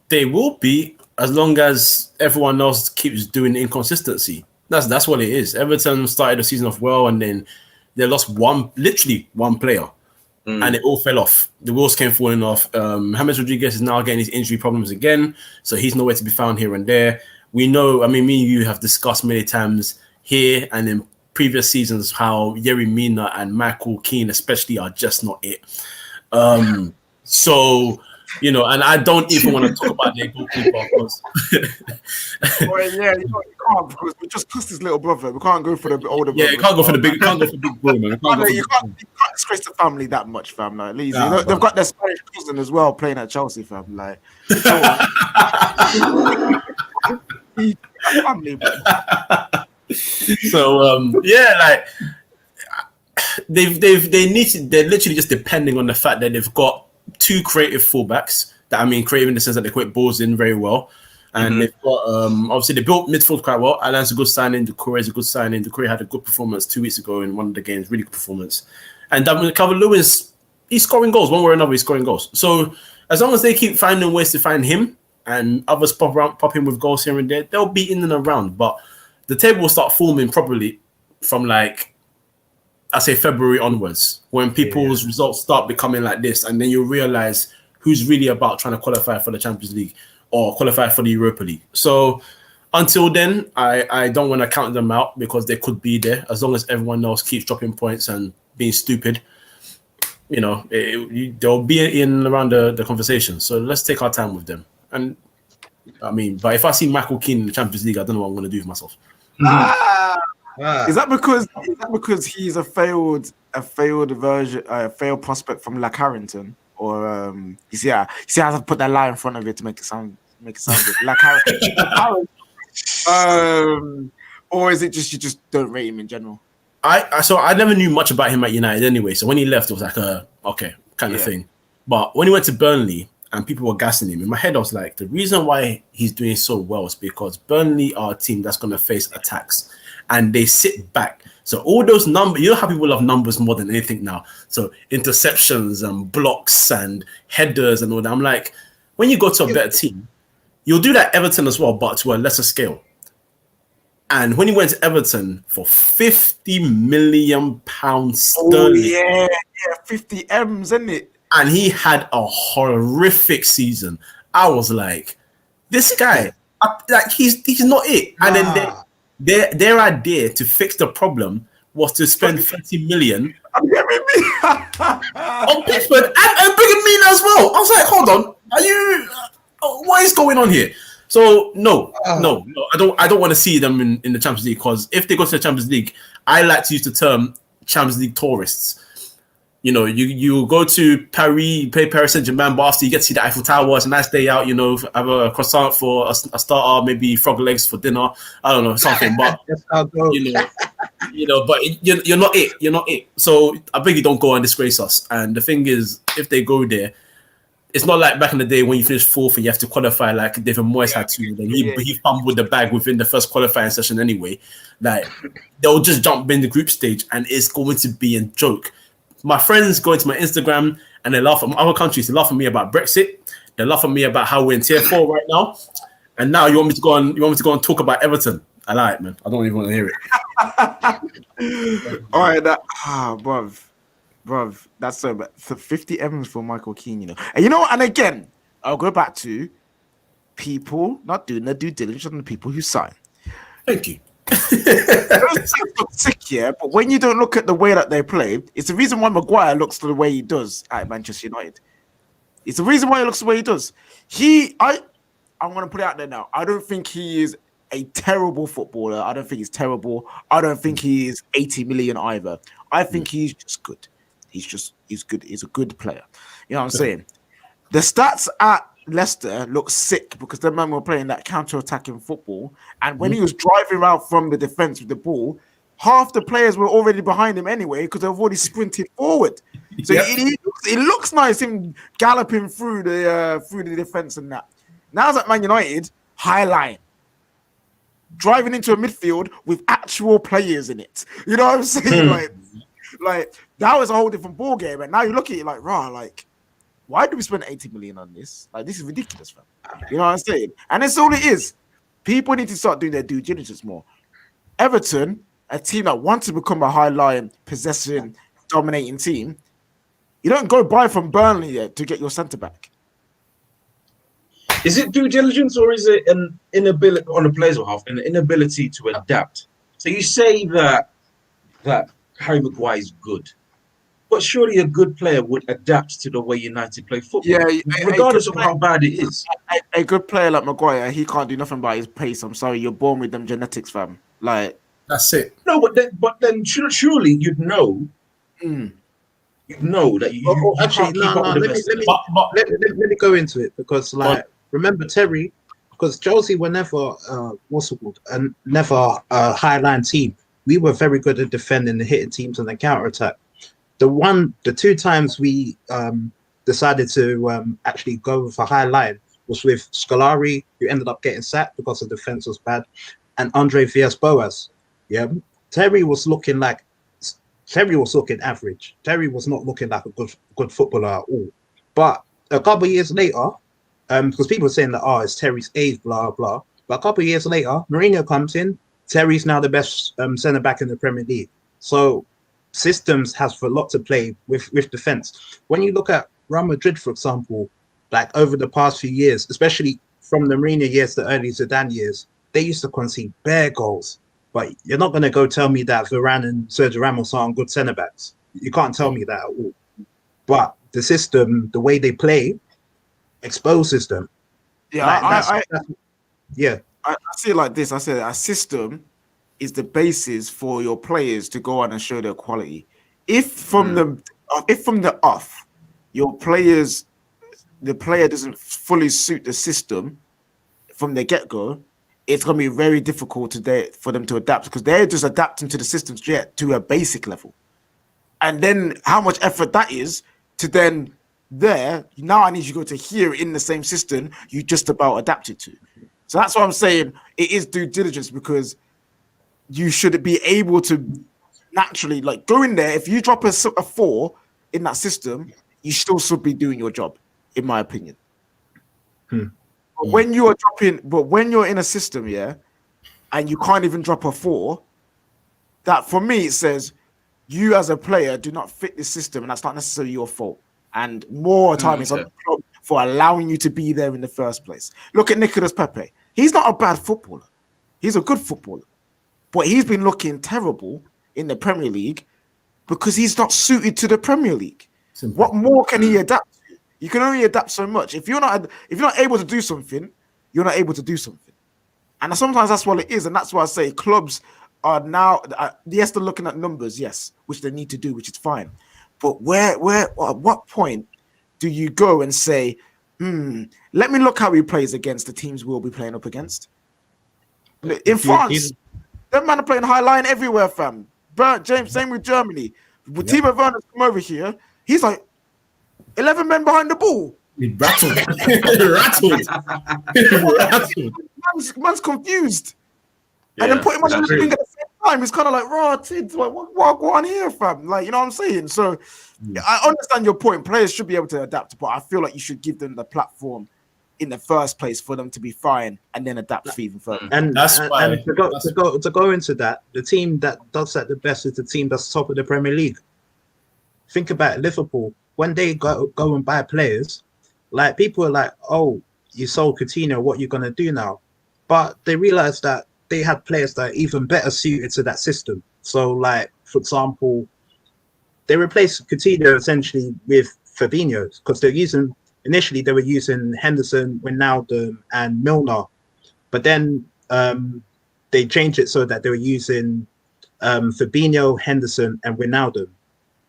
S2: They will be, as long as everyone else keeps doing inconsistency. That's what it is. Everton started the season off well, and then they lost literally one player. And it all fell off. The wheels came falling off. James Rodriguez is now getting his injury problems again, so he's nowhere to be found here and there. We know, I mean, me and you have discussed many times here and in previous seasons how Yerry Mina and Michael Keane especially are just not it. So, you know, and I don't even want to talk about their goalkeeper.
S4: Well, yeah, you can't, because we just cussed his little brother. We can't go for the older brother.
S2: Yeah, you can't go for the big bro, man.
S4: You can't disgrace the family that much, fam. Like, they've got their Spanish cousin as well playing at Chelsea, fam. Like, family,
S2: so like they're literally just depending on the fact that they've got 2 creative fullbacks. That, I mean, creative in the sense that they quit balls in very well. And they've got obviously they built midfield quite well. Alan's a good signing. Decore is a good signing. Decore had a good performance 2 weeks ago in one of the games, really good performance. And Calvert-Lewin, he's scoring goals one way or another. He's scoring goals. So as long as they keep finding ways to find him and others pop in with goals here and there, they'll be in and around. But the table will start forming properly from, like, I say February onwards, when people's results start becoming like this, and then you realize who's really about trying to qualify for the Champions League or qualify for the Europa League. So until then, I don't want to count them out, because they could be there as long as everyone else keeps dropping points and being stupid. You know, they'll be in and around the conversation. So let's take our time with them. And I mean, but if I see Michael Keane in the Champions League, I don't know what I'm going to do with myself.
S4: Is that because he's a failed prospect from La Carrington, or you see how I put that lie in front of it to make it sound good. La Carrington. Or is it just you just don't rate him in general?
S2: So I never knew much about him at United anyway. So when he left, it was like okay kind of thing. But when he went to Burnley and people were gassing him, in my head I was like, the reason why he's doing so well is because Burnley are a team that's going to face attacks, and they sit back. So all those numbers, you know how people love numbers more than anything now. So interceptions and blocks and headers and all that. I'm like, when you go to a better team, you'll do that at Everton as well, but to a lesser scale. And when he went to Everton for £50 million sterling,
S4: 50 M's, isn't it?
S2: And he had a horrific season. I was like, this guy, like he's not it. And then their idea to fix the problem was to spend 30 million on Pickford and bring him in as well. I was like, hold on, are you? What is going on here? So no, I don't want to see them in the Champions League, because if they go to the Champions League, I like to use the term Champions League tourists. You know, you go to Paris, play Paris Saint-Germain, but after you get to see the Eiffel Tower, it's a nice day out, you know, have a croissant for a starter, maybe frog legs for dinner. I don't know, something. But, but you're not it. You're not it. So I beg you, don't go and disgrace us. And the thing is, if they go there, it's not like back in the day when you finish 4th and you have to qualify like David Moyes had to. And he fumbled the bag within the first qualifying session anyway. Like, they'll just jump in the group stage and it's going to be a joke. My friends go into my Instagram and they laugh at other countries. They laugh at me about Brexit. They laugh at me about how we're in tier 4 right now. And now you want me to go and talk about Everton. I like it, man. I don't even want to hear it.
S4: All right, bruv, that's so bad. For 50 M's for Michael Keane, you know. And you know what? And again, I'll go back to people not doing their due diligence on the people who sign.
S2: Thank you.
S4: Sick, yeah, but when you don't look at the way that they play, it's the reason why Maguire looks the way he does at Manchester United. It's the reason why he looks the way he does. I'm going to put it out there now. I don't think he is a terrible footballer. I don't think he's terrible. I don't think he is 80 million either. I think he's just good. He's good. He's a good player. You know what I'm saying? The stats at Leicester look sick because the man were playing that counter-attacking football. And when he was driving out from the defense with the ball, half the players were already behind him anyway because they've already sprinted forward. So it looks nice him galloping through the defense and that. Now it's at Man United, high line. Driving into a midfield with actual players in it. You know what I'm saying? Like that was a whole different ball game. And now you look at it like, why do we spend 80 million on this? Like, this is ridiculous, fam. You know what I'm saying? And that's all it is. People need to start doing their due diligence more. Everton, a team that wants to become a high-line, possession, dominating team, you don't go buy from Burnley yet to get your centre-back.
S1: Is it due diligence or is it an inability on the player's behalf, an inability to adapt? So you say that Harry Maguire is good, but surely a good player would adapt to the way United play football, regardless of how bad it is.
S4: A good player like Maguire, he can't do nothing by his pace. I'm sorry, you're born with them genetics, fam. Like
S2: that's it.
S1: No, but then surely you'd know. You'd know that you
S3: actually
S1: can't keep up with the best.
S3: let me go into it because remember Terry, because Chelsea were never never a high line team. We were very good at defending and hitting teams on the counter attack. The two times we decided to actually go with a high line was with Scolari, who ended up getting sacked because the defense was bad, and Andre Villas-Boas. Yeah, Terry was looking average. Terry was not looking like a good footballer at all. But a couple of years later, because people are saying that it's Terry's age, blah blah. But a couple of years later, Mourinho comes in. Terry's now the best centre back in the Premier League. So systems has a lot to play with defense. When you look at Real Madrid, for example, like over the past few years, especially from the Mourinho years, the early Zidane years, they used to concede bare goals. But you're not going to go tell me that Varane and Sergio Ramos aren't good centre backs. You can't tell me that at all. But the system, the way they play, exposes them.
S4: Yeah, I see it like this. I said a system is the basis for your players to go on and show their quality. If from the off, the player doesn't fully suit the system from the get-go, it's going to be very difficult for them to adapt because they're just adapting to the systems to a basic level. And then how much effort that is to then now I need you to go to here in the same system you just about adapted to. So that's what I'm saying. It is due diligence because you should be able to naturally go in there. If you drop a 4 in that system, you still should be doing your job, in my opinion. But when you're in a system, and you can't even drop a 4, that for me it says you as a player do not fit the system, and that's not necessarily your fault. And more time is on the club for allowing you to be there in the first place. Look at Nicolas Pepe. He's not a bad footballer. He's a good footballer. But he's been looking terrible in the Premier League because he's not suited to the Premier League. Simple. What more can he adapt to? You can only adapt so much. If you're not able to do something, you're not able to do something. And sometimes that's what it is. And that's why I say clubs are now, yes, they're looking at numbers, yes, which they need to do, which is fine. But at what point do you go and say, let me look how he plays against the teams we'll be playing up against? In France, them man are playing high line everywhere, fam. James, same with Germany. With Timo Werner's come over here, he's like 11 men behind the ball.
S2: He rattled.
S4: Man's confused. And then put him on the wing at the same time. It's kind of like, what go on here, fam? Like, you know what I'm saying? So I understand your point. Players should be able to adapt, but I feel like you should give them the platform in the first place for them to be fine and then adapt even further.
S3: And
S2: That's
S3: and,
S2: why-
S3: and to go into that, the team that does that the best is the team that's top of the Premier League. Think about Liverpool when they go and buy players. Like people are like, "Oh, you sold Coutinho. What you gonna do now?" But they realized that they had players that are even better suited to that system. So, like for example, they replaced Coutinho essentially with Fabinho because initially they were using Henderson, Wijnaldum, and Milner, but then they changed it so that they were using Fabinho, Henderson, and Wijnaldum.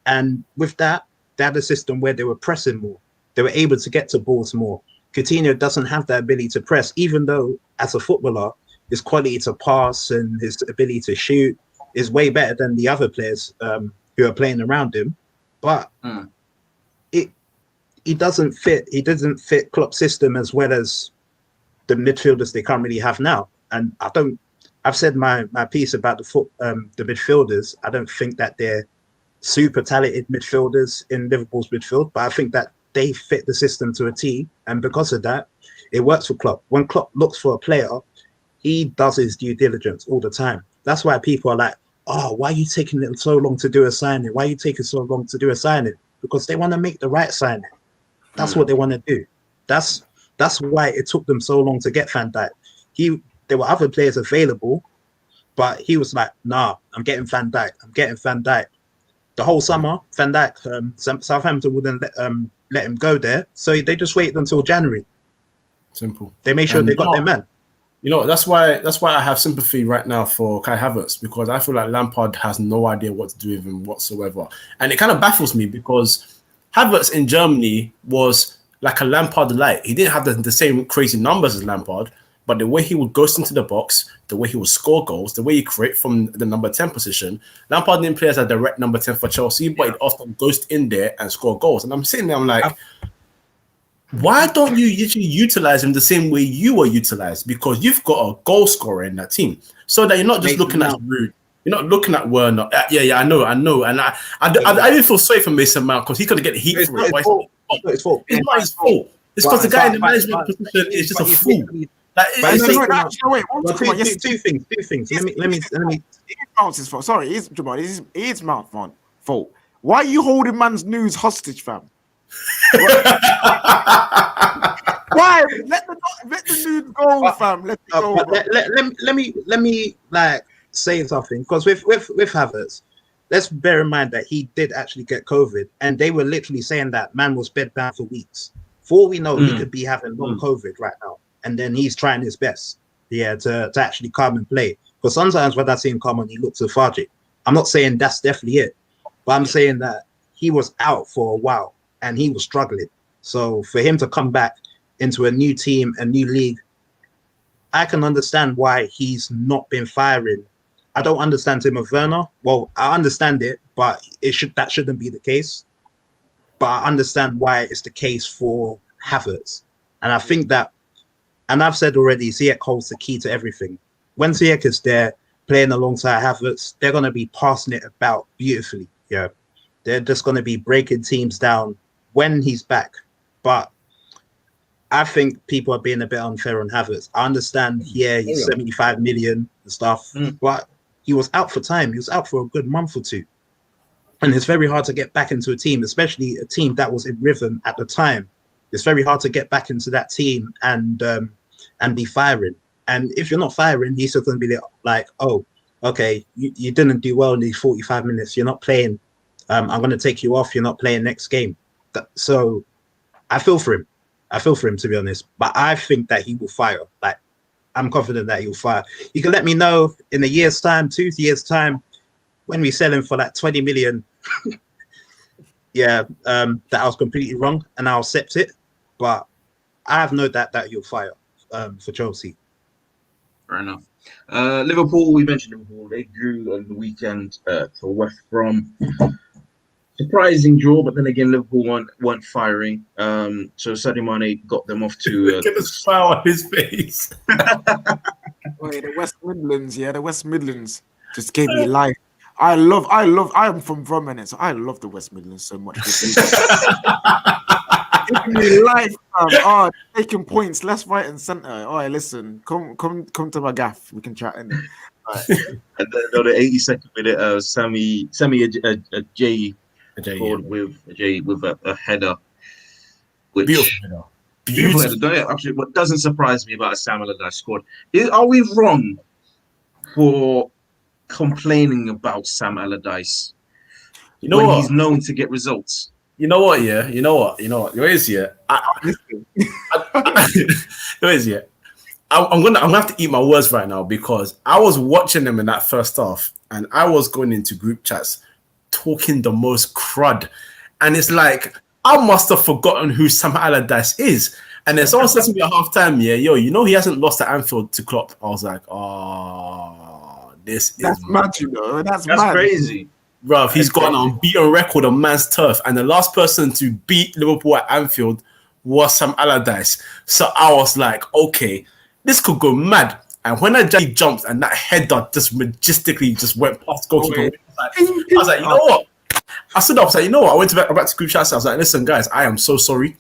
S3: And with that, they had a system where they were pressing more. They were able to get to balls more. Coutinho doesn't have that ability to press, even though as a footballer, his quality to pass and his ability to shoot is way better than the other players who are playing around him. But he doesn't fit. He doesn't fit Klopp's system as well as the midfielders they currently have now. And I've said my piece about the midfielders. I don't think that they're super talented midfielders in Liverpool's midfield, but I think that they fit the system to a T, and because of that, it works for Klopp. When Klopp looks for a player, he does his due diligence all the time. That's why people are like, "Oh, why are you taking it so long to do a signing? Why are you taking so long to do a signing?" Because they want to make the right signing. That's what they want to do. That's why it took them so long to get Van Dijk. There were other players available, but he was like, "Nah, I'm getting Van Dijk. I'm getting Van Dijk." The whole summer, Van Dijk, Southampton wouldn't let him go there, so they just waited until January.
S2: Simple.
S3: They made sure they got their man.
S2: You know, that's why I have sympathy right now for Kai Havertz, because I feel like Lampard has no idea what to do with him whatsoever. And it kind of baffles me because Havertz in Germany was like a Lampard light. He didn't have the same crazy numbers as Lampard, but the way he would ghost into the box, the way he would score goals, the way he create from the number 10 position. Lampard didn't play as a direct number 10 for Chelsea, but he'd often ghost in there and score goals. And I'm sitting there, I'm like, why don't you usually utilize him the same way you were utilized? Because you've got a goal scorer in that team, so that you're not just looking at Rude. You're not looking at Werner. Yeah, I know. And I didn't feel sorry for Mason Mount because he could get heat for it.
S3: It's not
S2: his fault. It's because the guy in the management position is just a fool.
S3: Two things. Let me.
S4: Mount's fault. Sorry, it's Jamaal. It's Mount's fault. Why are you holding man's news hostage, fam? Why? Let the news go, fam. Let it go.
S3: Let me like say something, because with Havertz, let's bear in mind that he did actually get COVID, and they were literally saying that man was bedbound for weeks. For all we know, he could be having long COVID right now, and then he's trying his best, to actually come and play. Because sometimes when I see him come on, he looks lethargic. I'm not saying that's definitely it, but I'm saying that he was out for a while and he was struggling. So for him to come back into a new team, a new league, I can understand why he's not been firing. I don't understand Timo Werner. Well, I understand it, but that shouldn't be the case. But I understand why it's the case for Havertz. And I think that, and I've said already, Ziyech holds the key to everything. When Ziyech is there playing alongside Havertz, they're going to be passing it about beautifully. Yeah, they're just going to be breaking teams down when he's back. But I think people are being a bit unfair on Havertz. I understand, he's 75 million and stuff, but he was out for time. He was out for a good month or two. And it's very hard to get back into a team, especially a team that was in rhythm at the time. It's very hard to get back into that team and be firing. And if you're not firing, he's just going to be like, "Oh, okay, you didn't do well in these 45 minutes. You're not playing. I'm going to take you off. You're not playing next game." So I feel for him. To be honest. But I think that he will fire. Like, I'm confident that he'll fire. You can let me know in a year's time, 2 years' time, when we sell him for like 20 million. That I was completely wrong, and I'll accept it. But I have no doubt that he'll fire for Chelsea.
S1: Fair enough. Liverpool, we mentioned Liverpool. They drew on the weekend for West Brom. Surprising draw, but then again, Liverpool weren't firing. So Sadio Mane got them off to.
S2: Look at the smile on his face.
S4: Wait, the West Midlands just gave me life. I'm from Vermont, so I love the West Midlands so much. Life, oh, taking points left, right, and center. All right, listen, come to my gaff. We can chat in it. Right.
S1: And then on the 82nd minute, Sammy J scored with a header, which beautiful header. Absolutely, what doesn't surprise me about a Sam Allardyce squad is, are we wrong for complaining about Sam Allardyce when he's known to get results?
S2: You know what? Yeah. You know what? There is, yeah. There is, yeah. I'm gonna have to eat my words right now because I was watching them in that first half and I was going into group chats talking the most crud, and it's like I must have forgotten who Sam Allardyce is. And then someone said to me at halftime, "Yeah, he hasn't lost at Anfield to Klopp." I was like, "Oh, that's
S4: mad, you know. That's
S1: crazy."
S2: Bruv, he's got an unbeaten record on man's turf, and the last person to beat Liverpool at Anfield was Sam Allardyce. So I was like, okay, this could go mad. And when that Jay jumped and that header just majestically just went past goalkeeper, I was like, you know what? I stood up, I was like, you know what? I went back to group chat. I was like, listen, guys, I am so sorry.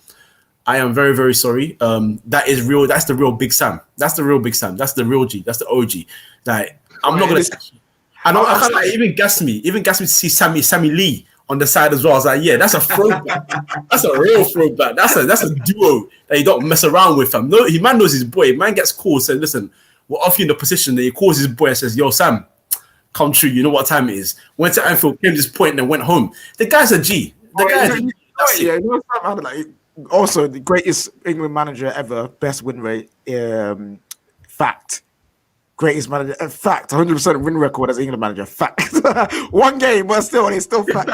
S2: I am very, very sorry. That is real. That's the real Big Sam. That's the real Big Sam. That's the real G. That's the OG. Like, I'm not gonna. I know. I can't, even gassed me to see Sammy Lee on the side as well. I was like, yeah, that's a throwback. That's a real throwback. That's a duo that you don't mess around with. No, man knows his boy. Man gets called, says, listen, we're off you in the position that he calls his boy and says, yo, Sam, come true. You know what time it is. Went to Anfield, came to this point, and then went home. The guy's a G.
S4: Also, the greatest England manager ever, best win rate. Fact. Greatest manager, fact, 100% win record as England manager, fact. One game, but still, it's still fact.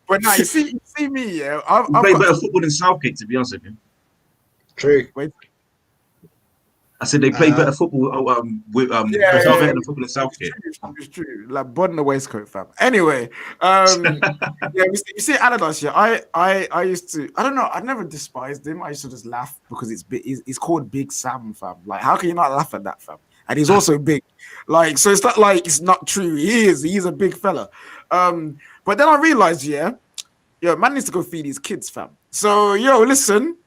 S4: But now you see me, yeah. I've
S1: played better football than Southgate, to be honest with you.
S3: True.
S4: Wait.
S1: I said they played better football better football than Southgate.
S4: It's true. Like blood in the waistcoat, fam. Anyway, you see Allardyce, yeah. I used to, I don't know, I never despised him. I used to just laugh because he's called Big Sam, fam. Like, how can you not laugh at that, fam? And he's also big. Like, so it's not like it's not true. He's a big fella. But then I realized, man needs to go feed his kids, fam. So, listen.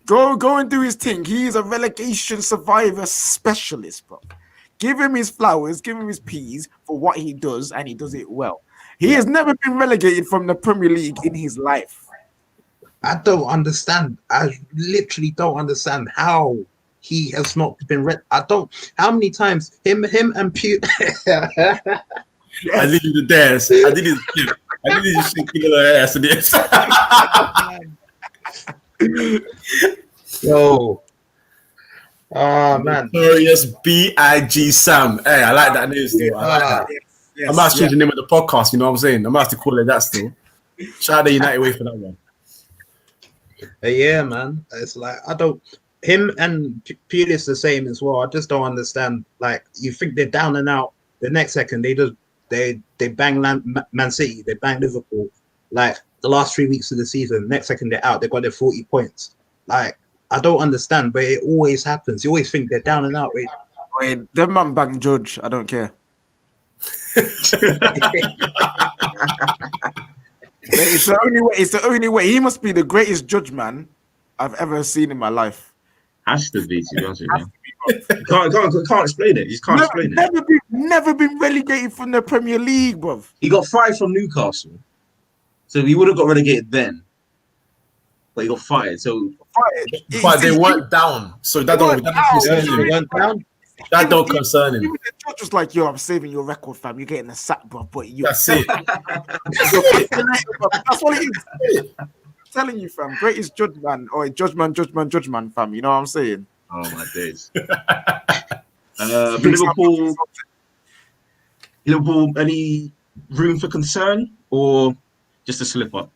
S4: Go and do his thing. He's a relegation survivor specialist, bro. Give him his flowers, give him his peas for what he does, and he does it well. He has never been relegated from the Premier League in his life.
S3: I don't understand. I literally don't understand how he has not been how many times him and Pew.
S2: I did the dance. I did his shit. I did his shit, kicking her ass in this.
S3: Yo. Oh man.
S2: Notorious B.I.G. Sam. Hey, I like that name still. I like that. Yes, I might change the name of the podcast, you know what I'm saying? I might have to call it that still. Shout out the United way for that one.
S3: Yeah, man. It's like him and Pulis the same as well. I just don't understand. Like, you think they're down and out, the next second they bang Man City, they bang Liverpool. Like, the last 3 weeks of the season, next second they're out, they got their 40 points. Like, I don't understand, but it always happens. You always think they're down and out.
S4: Wait, them man bang Judge. I don't care. It's the only way. He must be the greatest judge man I've ever seen in my life.
S1: Has to be, to be honest with you. Can't explain it. You can't explain it.
S4: Never been relegated from the Premier League, bruv.
S1: He got 5 from Newcastle, so he would have got relegated then. But he got fired. So,
S2: but they weren't down. So that don't concern him.
S4: Even the judge was like, "Yo, I'm saving your record, fam. You're getting a sack, bro." But
S2: that's it.
S4: That's what it is. I'm telling you, fam. Greatest judge man, or judge man, fam. You know what I'm saying?
S1: Oh my days. Liverpool, any room for concern or just a slip up?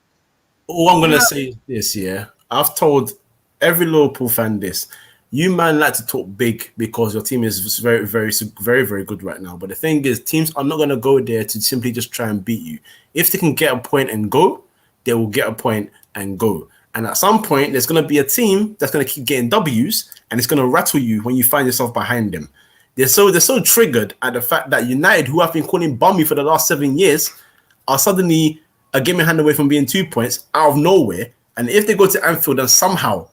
S2: All I'm gonna say is this, I've told every Liverpool fan this. You man like to talk big because your team is very, very, very, very good right now. But the thing is, teams are not gonna go there to simply just try and beat you. If they can get a point and go, they will get a point and go. And at some point, there's gonna be a team that's gonna keep getting W's, and it's gonna rattle you when you find yourself behind them. They're so triggered at the fact that United, who have been calling bummy for the last 7 years, are suddenly a game in hand away from being 2 points out of nowhere. And if they go to Anfield and somehow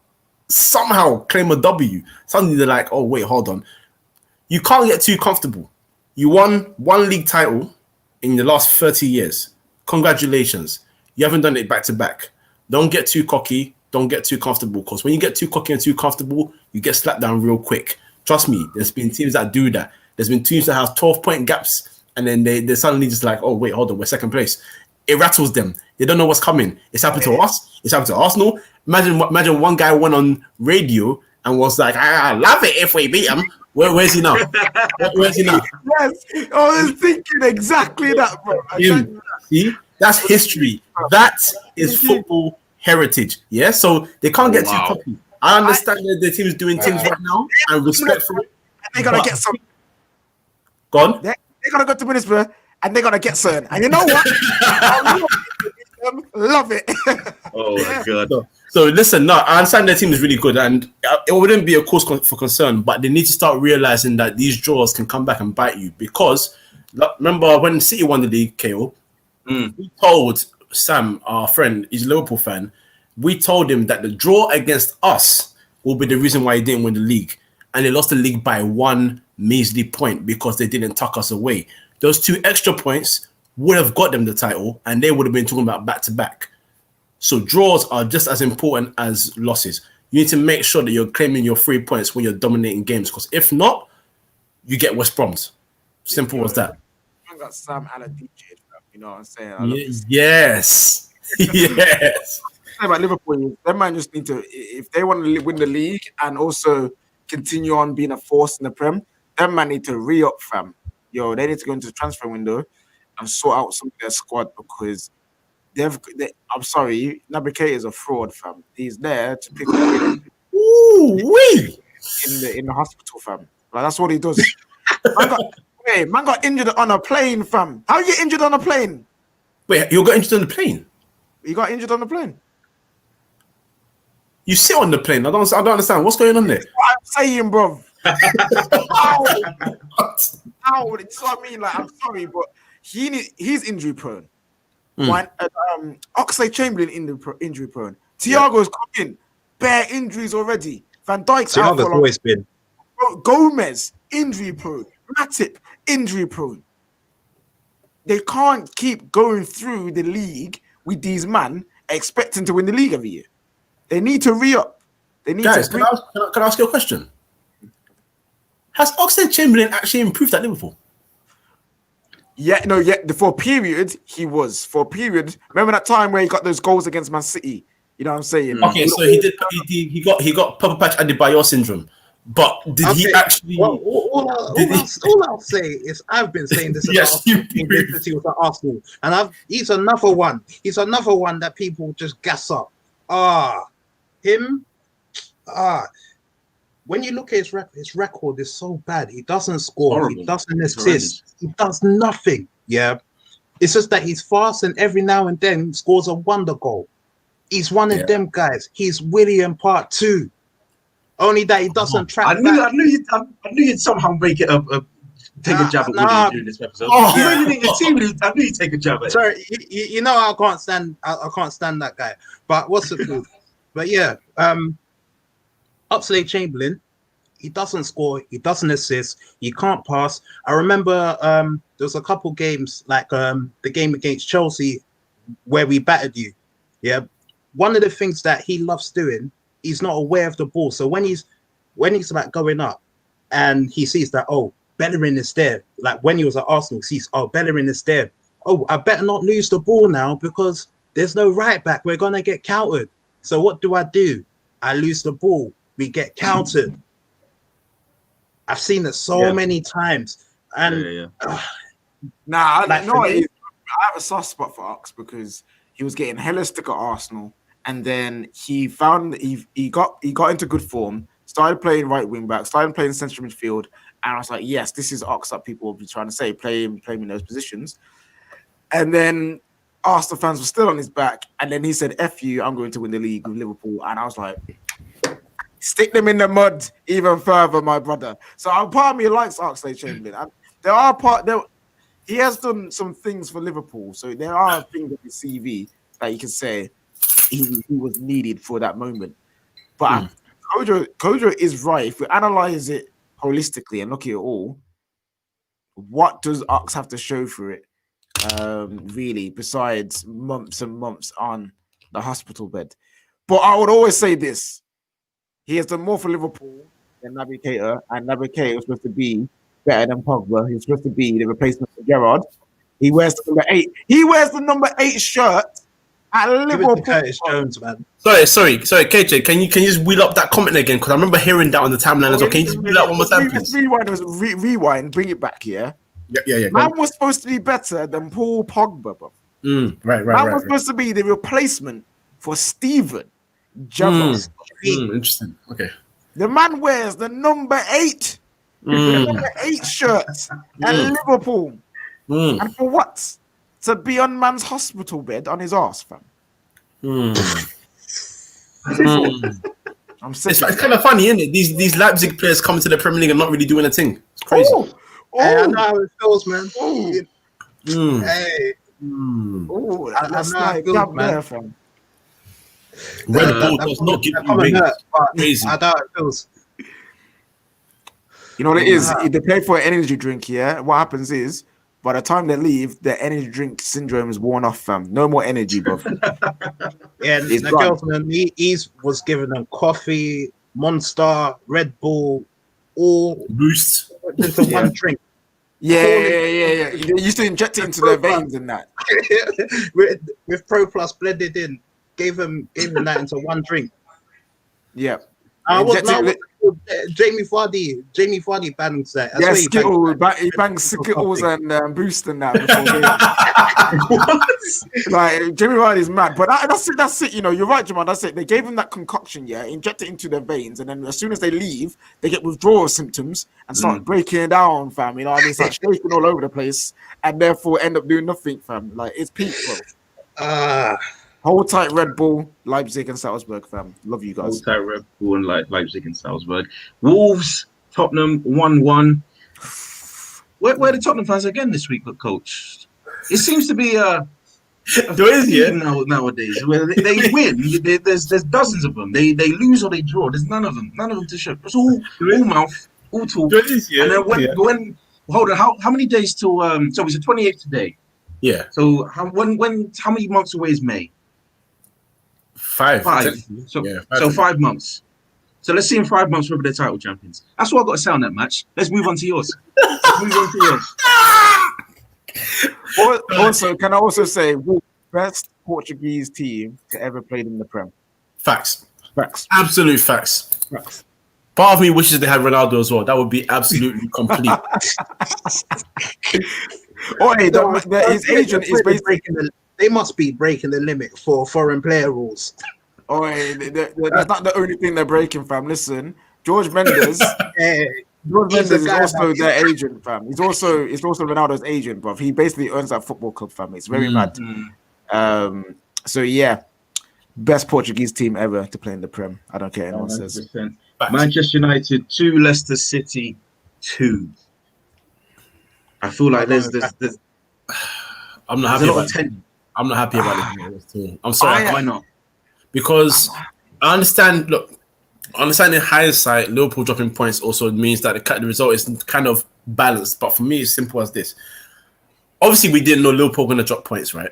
S2: claim a W, suddenly they're like, oh, wait, hold on. You can't get too comfortable. You won one league title in the last 30 years. Congratulations. You haven't done it back to back. Don't get too cocky. Don't get too comfortable. Because when you get too cocky and too comfortable, you get slapped down real quick. Trust me, there's been teams that do that. There's been teams that have 12-point gaps, and then they're suddenly just like, oh, wait, hold on, we're second place. It rattles them. They don't know what's coming. It's happened to us. It's happened to Arsenal. Imagine one guy went on radio and was like, I love it if we beat them. Where's he now? Where's he now?
S4: Yes, I was thinking exactly that, bro.
S2: See, that's history. That is football heritage. Yeah, so they can't get too cocky. I understand that the team is doing things right now and respectful.
S4: They gotta get some.
S2: Gone.
S4: They gotta go to Middlesbrough and they gotta get certain. And you know what? Love it.
S1: Oh my god.
S2: So listen, no, I understand their team is really good, and it wouldn't be a cause for concern, but they need to start realizing that these draws can come back and bite you. Because remember when City won the league, KO, we told Sam, our friend, he's a Liverpool fan, we told him that the draw against us will be the reason why he didn't win the league, and they lost the league by 1 measly point because they didn't tuck us away. Those 2 extra points would have got them the title, and they would have been talking about back-to-back. So draws are just as important as losses. You need to make sure that you're claiming your 3 points when you're dominating games, because if not, you get West Broms. Simple as that.
S4: I got Sam Allar DJ, you know what I'm saying?
S2: Yes. Yes.
S4: About Liverpool, they might just need to, if they want to win the league and also continue on being a force in the Prem, they might need to re-up, fam. Yo, they need to go into the transfer window and sort out some of their squad, because I'm sorry, Naby Keita is a fraud, fam. He's there to pick up in the hospital, fam. Like, that's what he does. Man got injured on a plane, fam. How you get injured on a plane?
S2: Wait, you got injured on the plane?
S4: You got injured on the plane?
S2: You sit on the plane. I don't understand. What's going on there?
S4: That's what I'm saying, bro. Ow. That's what I mean. Like, I'm sorry, but he's injury prone. Oxlade-Chamberlain injury prone. Thiago's coming. Bare injuries already. Van Dijk's out for
S3: always been.
S4: Gomez, injury prone. Matip, injury prone. They can't keep going through the league with these men expecting to win the league every year. They need to re-up. They need
S2: Guys,
S4: to.
S2: Can I ask you a question? Has Oxlade-Chamberlain actually improved at Liverpool?
S4: For a period, he was. For a period, remember that time where he got those goals against Man City? You know what I'm saying?
S2: Okay, so he got Purple Patch Adebayor syndrome. But did he actually?
S3: Well, all I'll say is I've been saying this about City with Arsenal, and he's another one. He's another one that people just gas up. When you look at his record is so bad. He doesn't score.
S1: Horrible.
S3: He doesn't assist. He does nothing. Yeah, it's just that he's fast, and every now and then scores a wonder goal. He's one of them guys. He's William Part 2. Only that he doesn't track.
S1: I knew you'd somehow make it take a jab at William during this episode. I knew you'd take a jab at.
S3: Sorry, you know I can't stand that guy. But what's the truth? But yeah, Oxlade-Chamberlain, he doesn't score, he doesn't assist, he can't pass. I remember there was a couple games like the game against Chelsea where we battered you. Yeah, one of the things that he loves doing, he's not aware of the ball. So when he's like going up and he sees that, oh, Bellerin is there. Like when he was at Arsenal, he sees, oh, Bellerin is there. Oh, I better not lose the ball now because there's no right back. We're gonna get countered. So what do? I lose the ball. We get countered. I've seen it so many times. And
S4: I have a soft spot for Ox because he was getting hella stick at Arsenal, and then he found he got into good form, started playing right wing back, started playing central midfield, and I was like, yes, this is Ox that people will be trying to say, play him in those positions. And then Arsenal fans were still on his back, and then he said, F you, I'm going to win the league with Liverpool. And I was like, stick them in the mud even further, my brother. So part of me likes Oxlade-Chamberlain. he has done some things for Liverpool. So there are things on his CV that you can say he was needed for that moment. But Kojo is right. If we analyze it holistically and look at it all, what does Ox have to show for it? Really, besides months and months on the hospital bed. But I would always say this: he has done more for Liverpool than Navigator, and Navigator was supposed to be better than Pogba. He was supposed to be the replacement for Gerrard. He wears the number 8. He wears the number 8 shirt at Liverpool.
S3: Curtis Jones, man.
S2: Sorry, KJ. Can you just wheel up that comment again? Because I remember hearing that on the timeline as well. Can you just wheel that one more time, please?
S4: Rewind, bring it back here.
S2: Yeah.
S4: Man was supposed to be better than Paul Pogba, bro.
S2: Right.
S4: Man was supposed to be the replacement for Steven Gerrard.
S2: Interesting. Okay.
S4: The man wears the number 8. The number 8 shirt at Liverpool. And for what? To be on man's hospital bed on his arse, fam. I'm sick.
S2: It's kind of funny, isn't it? These Leipzig players coming to the Premier League and not really doing a thing. It's crazy.
S3: Hey, I know how it feels, man. Hey.
S4: That's like God, man. Fam.
S2: Red Bull does not give you wings. Crazy.
S3: I know how it feels.
S4: You know what it is? If they pay for an energy drink, yeah, what happens is by the time they leave, the energy drink syndrome is worn off, fam. No more energy, bro.
S3: Yeah, the girls, man, he was giving them coffee, Monster, Red Bull, all
S2: Boost
S3: into one drink.
S4: Yeah. They used to inject it into their veins and that.
S3: with Pro Plus blended in, gave him that into one drink.
S4: Yeah.
S3: Jamie Vardy bangs that.
S4: Yeah, Skittles. He bangs Skittles and Boost and that. Like Jamie Vardy's mad, but that's it. You know, you're right, Jamal. That's it. They gave him that concoction, yeah, inject it into their veins, and then as soon as they leave, they get withdrawal symptoms and start breaking it down, fam. You know what I mean? Start shaking all over the place, and therefore end up doing nothing, fam. Like it's peak, bro. Hold tight, Red Bull, Leipzig and Salzburg, fam. Love you guys.
S1: Hold tight, Red Bull and Leipzig and Salzburg. Wolves, Tottenham 1-1. Where are the Tottenham fans again this week, coach? It seems to be nowadays where they win. There's dozens of them. They lose or they draw. There's none of them to show. It's all mouth, all talk. And then when hold on, how many days till so it's the 28th today?
S2: Yeah.
S1: So how many months away is May?
S2: 5.
S1: So 5 months. So let's see in 5 months whether they're title champions. That's what I got to say on that match. Let's move on to yours.
S4: Also, can I also say best Portuguese team to ever played in the Prem?
S2: Facts. Absolute facts. Part of me wishes they had Ronaldo as well. That would be absolutely complete.
S4: His agent is basically
S3: they must be breaking the limit for foreign player rules.
S4: That's not the only thing they're breaking, fam. Listen, George Mendes. George Mendes is also their agent, fam. He's also Ronaldo's agent, bruv. He basically owns that football club, fam. It's very mad. So yeah, best Portuguese team ever to play in the Prem. I don't care anyone says.
S1: Manchester United 2, Leicester City 2. I feel like there's
S2: I'm not happy about it. I'm not happy about this team. I'm sorry.
S1: Why not?
S2: Because I understand. Look, I understand in hindsight, Liverpool dropping points also means that the result is kind of balanced. But for me, it's simple as this. Obviously, we didn't know Liverpool were going to drop points, right?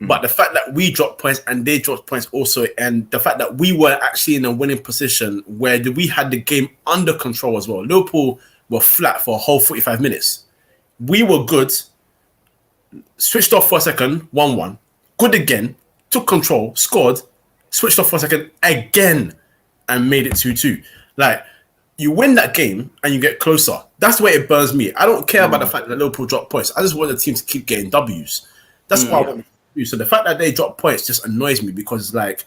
S2: But the fact that we dropped points and they dropped points also, and the fact that we were actually in a winning position where we had the game under control as well. Liverpool were flat for a whole 45 minutes. We were good, switched off for a second, 1-1. Good again, took control, scored, switched off for a second again, and made it 2-2. Like, you win that game and you get closer. That's where it burns me. I don't care about the fact that Liverpool dropped points. I just want the team to keep getting W's. That's what I want to do. So the fact that they drop points just annoys me because it's like,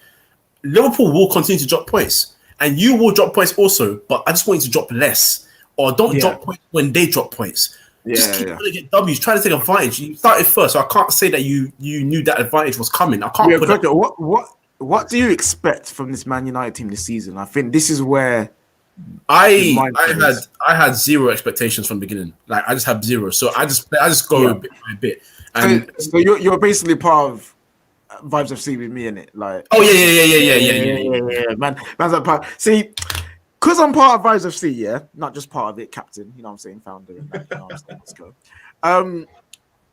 S2: Liverpool will continue to drop points. And you will drop points also, but I just want you to drop less. Or don't drop points when they drop points. Just keep trying to get W's, try to take advantage. You started first, so I can't say that you knew that advantage was coming. I can't put
S4: What do you expect from this Man United team this season? I think this is where
S2: I had zero expectations from the beginning. Like I just have zero. So I just go bit by bit. And
S4: so you're basically part of Vibes FC with me in it. Like
S2: yeah.
S4: Man's a part. See, because I'm part of Vibes FC, yeah, not just part of it, captain. You know what I'm saying, founder. And that, you know what I'm saying. Let's go.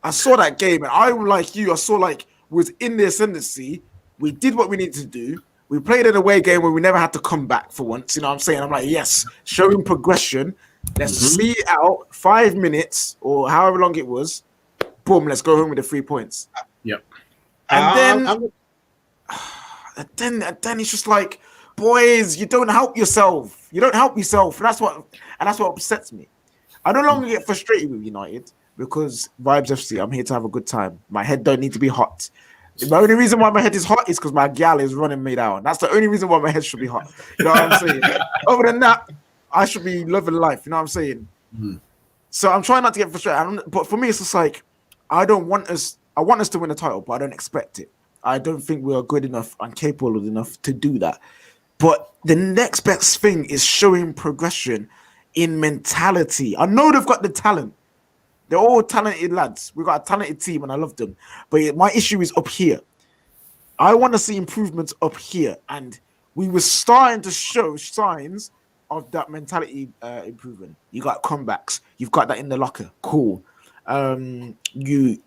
S4: I saw that game, and I'm like you. I saw like was in the ascendancy. We did what we needed to do. We played an away game where we never had to come back for once. You know what I'm saying? I'm like, yes, showing progression. Let's see it out. 5 minutes or however long it was. Boom, let's go home with the 3 points.
S2: Yep.
S4: And then it's just like, boys, you don't help yourself. You don't help yourself. And that's what upsets me. I no longer get frustrated with United because Vibes FC, I'm here to have a good time. My head don't need to be hot. The only reason why my head is hot is because my gal is running me down. That's the only reason why my head should be hot. You know what I'm saying? Other than that, I should be loving life. You know what I'm saying? Mm-hmm. So I'm trying not to get frustrated. But for me, it's just like, I want us to win the title, but I don't expect it. I don't think we are good enough and capable enough to do that. But the next best thing is showing progression in mentality. I know they've got the talent. They're all talented lads. We've got a talented team and I love them. But my issue is up here. I want to see improvements up here. And we were starting to show signs of that mentality improving. You got comebacks. You've got that in the locker. Cool. You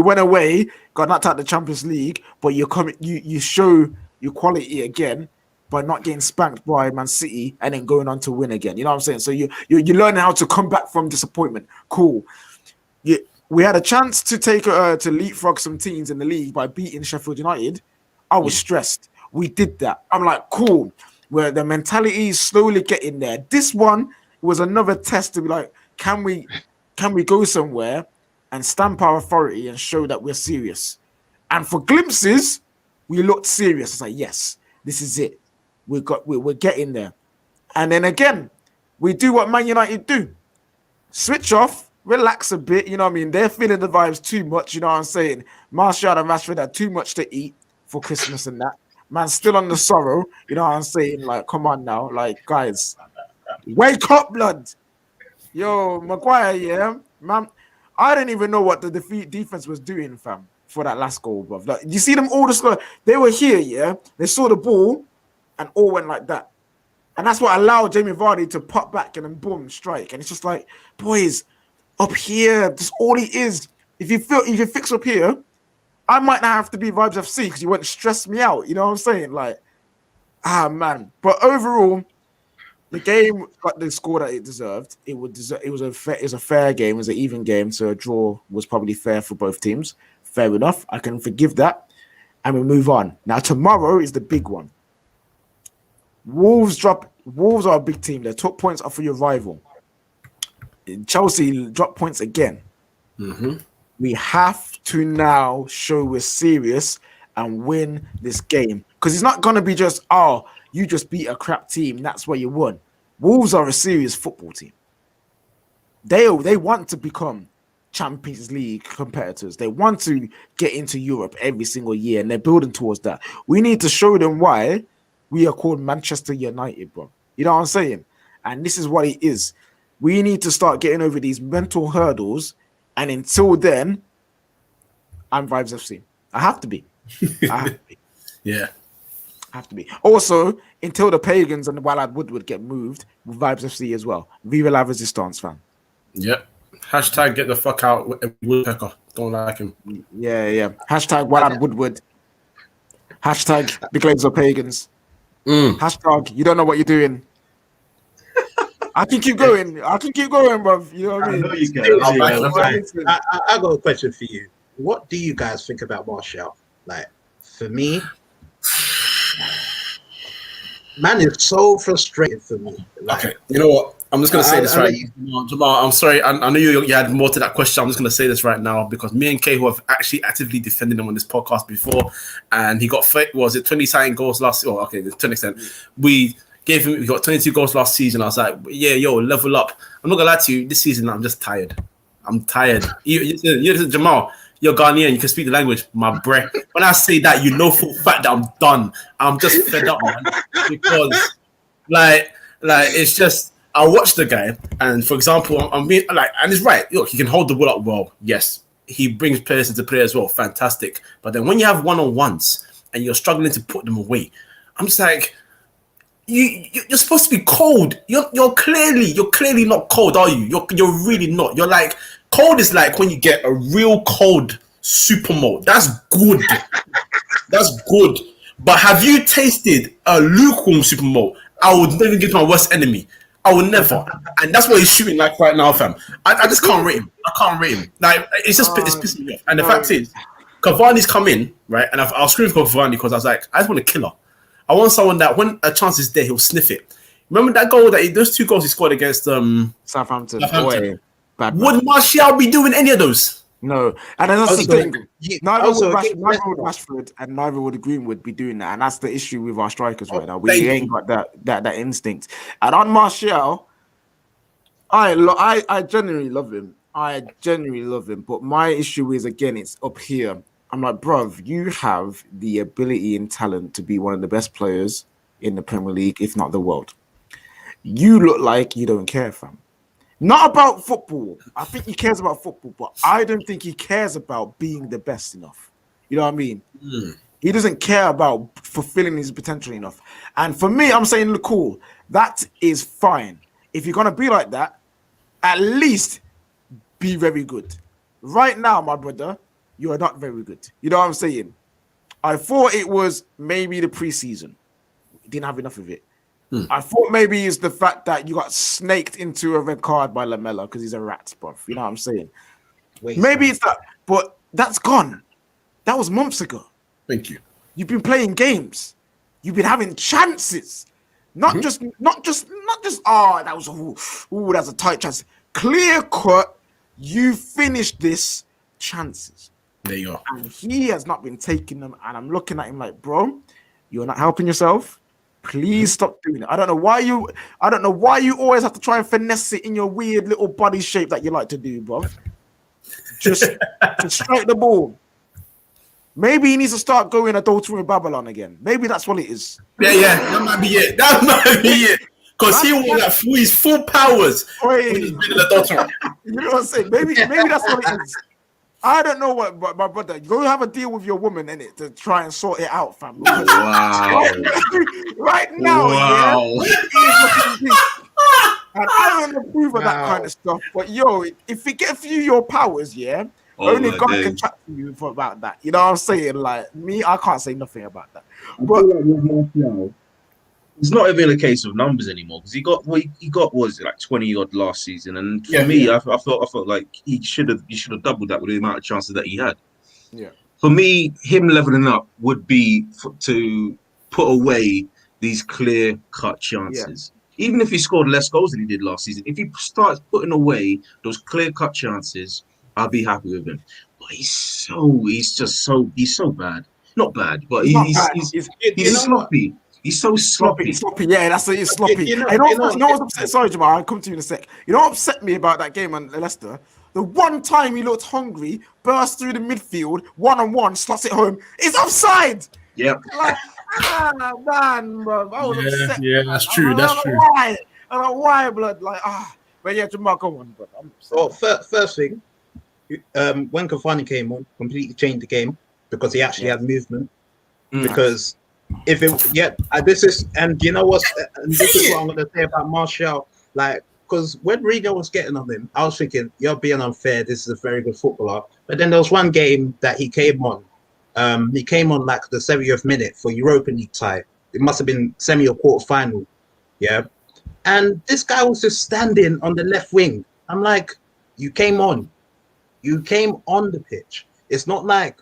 S4: went away, got knocked out the Champions League, but you show your quality again by not getting spanked by Man City and then going on to win again. You know what I'm saying? So you learn how to come back from disappointment. Cool. We had a chance to to leapfrog some teams in the league by beating Sheffield United. I was stressed. We did that. I'm like, cool. Where the mentality is slowly getting there. This one was another test to be like, can we go somewhere and stamp our authority and show that we're serious? And for glimpses, we looked serious. It's like, yes, this is it. We're getting there. And then again, we do what Man United do. Switch off, relax a bit, you know what I mean? They're feeling the vibes too much, you know what I'm saying? Martial and Rashford had too much to eat for Christmas and that. Man's still on the sorrow, you know what I'm saying? Like, come on now, like, guys, wake up, blood. Yo, Maguire, yeah, man. I didn't even know what the defense was doing, fam, for that last goal, bruv. Like, you see them all the score. They were here, yeah. They saw the ball and all went like that. And that's what allowed Jamie Vardy to pop back and then boom, strike. And it's just like, boys, up here, that's all he is. If you fix up here, I might not have to be Vibes FC because you wouldn't stress me out. You know what I'm saying? Like, man. But overall, the game got the score that it deserved. It was a fair game. It was an even game. So a draw was probably fair for both teams. Fair enough. I can forgive that. And we move on. Now, tomorrow is the big one. Wolves are a big team. They took points off of your rival. Chelsea dropped points again. Mm-hmm. We have to now show we're serious and win this game. Because it's not going to be just, you just beat a crap team. That's why you won. Wolves are a serious football team. They want to become Champions League competitors. They want to get into Europe every single year, and they're building towards that. We need to show them why we are called Manchester United, bro. You know what I'm saying? And this is what it is. We need to start getting over these mental hurdles. And until then, I'm Vibes FC. I have to be.
S2: Yeah.
S4: I have to be. Also, until the Pagans and the Wallad Woodward get moved, with Vibes FC as well. Viva la Resistance, fam.
S2: Yep. Hashtag get the fuck out Woodpecker. Don't like him.
S4: Yeah. Hashtag Wallad Woodward. Hashtag Big Legs of Pagans. Hashtag you don't know what you're doing. I can keep going, bruv. You know what I mean?
S3: I got a question for you. What do you guys think about Martial? Like, for me, man is so frustrated for me. Like,
S2: okay, you know what? I'm just going to say this right now. Jamaal, I'm sorry. I know you had more to that question. I'm just going to say this right now because me and Kay, who have actually actively defended him on this podcast before, and he got, 20-something goals last, to an extent. We got 22 goals last season. I was like, yeah, level up. I'm not going to lie to you. This season, I'm just tired. I'm tired. You Jamaal, you're Ghanaian. You can speak the language, my bre. When I say that, you know for a fact that I'm done. I'm just fed up, man. Because, Like it's just I watch the guy, and for example, I'm being like, and it's right. Look, he can hold the ball up well. Yes, he brings players into play as well. Fantastic. But then when you have one-on-ones and you're struggling to put them away, I'm just like, you're supposed to be cold. You're clearly not cold, are you? You're really not. You're like cold is like when you get a real cold supermalt. That's good. That's good. But have you tasted a lukewarm supermalt? I would never give to my worst enemy. I would never. And that's what he's shooting like right now, fam. I just can't rate him. I can't rate him. Like it's pissing me off. And the fact is, Cavani's come in, right? And I was screaming for Cavani because I was like, I just want a killer. I want someone that when a chance is there, he'll sniff it. Remember that goal those 2 goals he scored against
S4: Southampton.
S2: Boy, would Martial be doing any of those?
S4: No, and that's the thing. Neither would
S3: Rashford
S4: and neither would Greenwood be doing that, and that's the issue with our strikers right now. We ain't got that instinct. And on Martial, I genuinely love him. But my issue is again, it's up here. I'm like, bruv, you have the ability and talent to be one of the best players in the Premier League, if not the world. You look like you don't care, fam. Not about football. I think he cares about football, but I don't think he cares about being the best enough. You know what I mean? He doesn't care about fulfilling his potential enough. And for me, I'm saying, look, cool. That is fine. If you're going to be like that, at least be very good. Right now, my brother, you are not very good. You know what I'm saying? I thought it was maybe the preseason. Didn't have enough of it. I thought maybe it's the fact that you got snaked into a red card by Lamella because he's a rat, bruv. You know what I'm saying? Maybe it's that, but that's gone. That was months ago.
S2: Thank you.
S4: You've been playing games. You've been having chances. Not just that was that's a tight chance. Clear cut, you finished this chances.
S2: There you go.
S4: And he has not been taking them. And I'm looking at him like, bro, you're not helping yourself. Please stop doing it. I don't know why you always have to try and finesse it in your weird little body shape that you like to do, bro. Just strike the ball. Maybe he needs to start going adultery in Babylon again. Maybe that's what it is.
S2: Yeah, that might be it. Because he will have his full powers when he's been an adulterer.
S4: You know what I'm saying? Maybe that's what it is. I don't know what, but my brother, go have a deal with your woman in it to try and sort it out, fam.
S1: Wow.
S4: Right now,
S1: wow.
S4: And I don't approve of that kind of stuff. But yo, if it gets you your powers, only God can chat to you about that. You know what I'm saying? Like me, I can't say nothing about that. But
S1: it's not even a case of numbers anymore because he got was it like 20 odd last season, and for me, I felt like he should have doubled that with the amount of chances that he had.
S4: Yeah.
S1: For me, him leveling up would be to put away these clear cut chances. Yeah. Even if he scored less goals than he did last season, if he starts putting away those clear cut chances, I'll be happy with him. But he's so bad. Not bad, but he's sloppy. He's so sloppy.
S4: Yeah, that's it. He's sloppy. You know what's upset? Sorry, Jamaal, I'll come to you in a sec. You know what upset me about that game on Leicester? The one time he looked hungry, burst through the midfield, one-on-one, slots it home. It's offside!
S1: Yep.
S4: Like, man, bro. I was upset.
S2: Yeah, that's true. That's true.
S4: I don't know why, blood. Like, But yeah, Jamaal, go on, bro.
S3: Well, first thing, when Cavani came on, completely changed the game because he actually had movement. Because if this is what I'm gonna say about Martial. Like, because when Rigo was getting on him, I was thinking, you're being unfair. This is a very good footballer. But then there was one game that he came on. He came on like the 70th minute for Europa League tie. It must have been semi or quarter final. Yeah. And this guy was just standing on the left wing. I'm like, you came on the pitch. It's not like,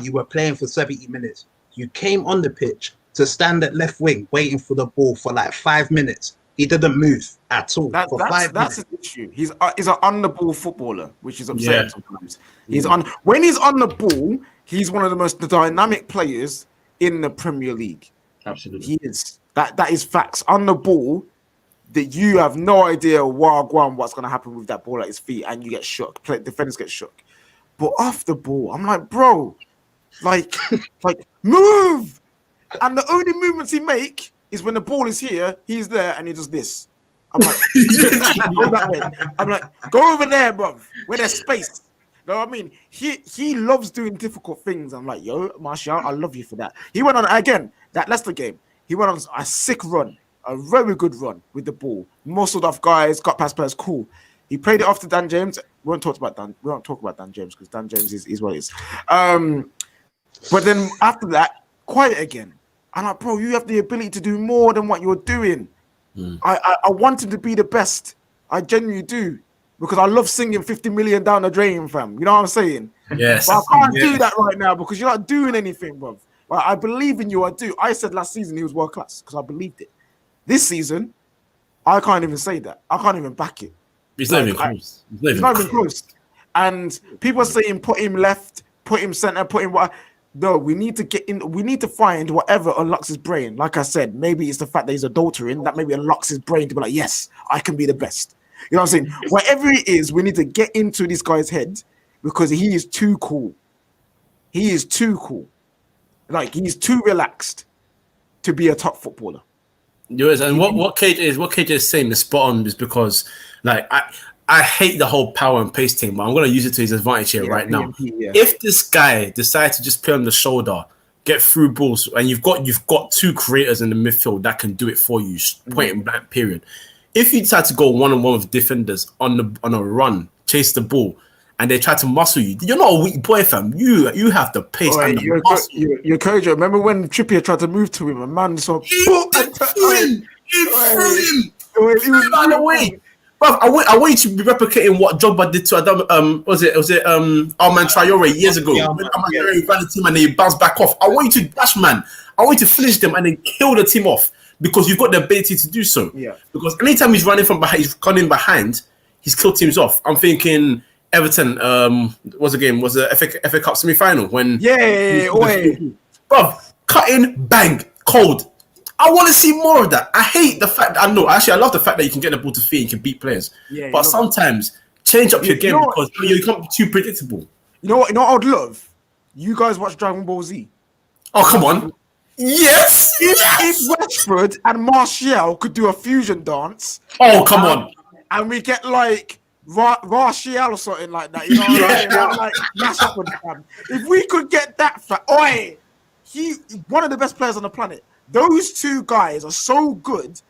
S3: you were playing for 70 minutes. You came on the pitch to stand at left wing, waiting for the ball for like 5 minutes. He didn't move at all. That's
S4: an issue. He's an on the ball footballer, which is upsetting sometimes. When he's on the ball, he's one of the most dynamic players in the Premier League.
S1: Absolutely,
S4: he is. That is facts. On the ball, that you have no idea what's going to happen with that ball at his feet, and you get shook. Defenders get shook. But off the ball, I'm like, bro, like move. And the only movements he make is when the ball is here, he's there, and he does this. I'm like, go that way. I'm like, go over there, bro, where there's space. You know what I mean? He loves doing difficult things. I'm like, yo, Martial, I love you for that. He went on again that Leicester game. He went on a sick run, a very good run with the ball. Muscled off guys, got past players, cool. He played it off to Dan James. We won't talk about Dan James because Dan James is what it is. But then after that, quiet again. I'm like, bro, you have the ability to do more than what you're doing. I want him to be the best. I genuinely do. Because I love singing 50 million down the drain, fam. You know what I'm saying?
S2: Yes.
S4: But I can't do that right now because you're not doing anything, bro. Like, I believe in you, I do. I said last season he was world class because I believed it. This season, I can't even say that. I can't even back it.
S2: He's not even close.
S4: He's not even close. And people are saying put him left, put him center, put him what. No, we need to get in. We need to find whatever unlocks his brain. Like I said, maybe it's the fact that he's adultering that maybe unlocks his brain to be like, yes, I can be the best. You know what I'm saying? Whatever it is, we need to get into this guy's head because he is too cool. He is too cool. Like, he's too relaxed to be a top footballer.
S2: Yes, and what KJ is saying is spot on is because, like, I hate the whole power and pace thing, but I'm going to use it to his advantage here right now. If this guy decides to just play on the shoulder, get through balls, and you've got two creators in the midfield that can do it for you, point and blank, period. If you decide to go one-on-one with defenders on a run, chase the ball, and they try to muscle you, you're not a weak boy, fam. You have the pace and the muscle.
S4: You're Kojo. Remember when Trippier tried to move to him, a man saw
S2: He threw him. He was on the way. But I want you to be replicating what Drogba did to Armand Traore years ago. When Armand Traore ran the team and they bounced back off. I want you to dash, man. I want you to finish them and then kill the team off because you've got the ability to do so. Yeah. Because anytime he's running from behind, he's running behind, he's killed teams off. I'm thinking Everton was the FA Cup semi-final when bruv, cutting, bang, cold. I want to see more of that. I hate the fact that I love the fact that you can get the ball to feet and you can beat players. Yeah, but sometimes change up your game because you can't be too predictable.
S4: You know what I would love? You guys watch Dragon Ball Z.
S2: Oh, come on. Yes.
S4: If Rashford and Martial could do a fusion dance.
S2: Oh, come on.
S4: And we get like Martial or something like that. You know what I'm saying? Like mash up with him. If we could get that he one of the best players on the planet. Those two guys are so good.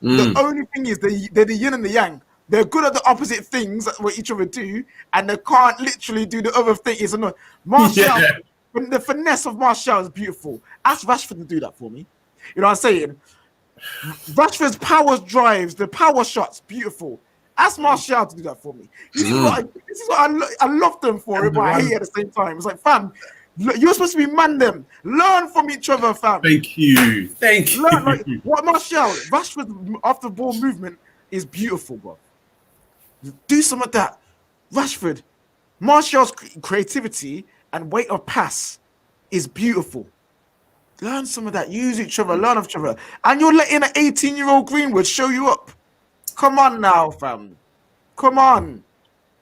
S4: The only thing is they're the yin and the yang. They're good at the opposite things that what each other do, and they can't literally do the other thing. Is Martial. The finesse of Martial is beautiful. Ask Rashford to do that for me. You know what I'm saying? Rashford's power drives, the power shots, beautiful. Ask Martial to do that for me. This is what I love them for it, but I hate it at the same time. It's like, fam, you're supposed to be man them. Learn from each other, fam.
S2: Thank you.
S4: Learn, like, what Rashford's after ball movement is beautiful, bro. Do some of that. Rashford, Martial's creativity and weight of pass is beautiful. Learn some of that. Use each other. Learn of each other. And you're letting an 18-year-old Greenwood show you up. Come on now, fam. Come on.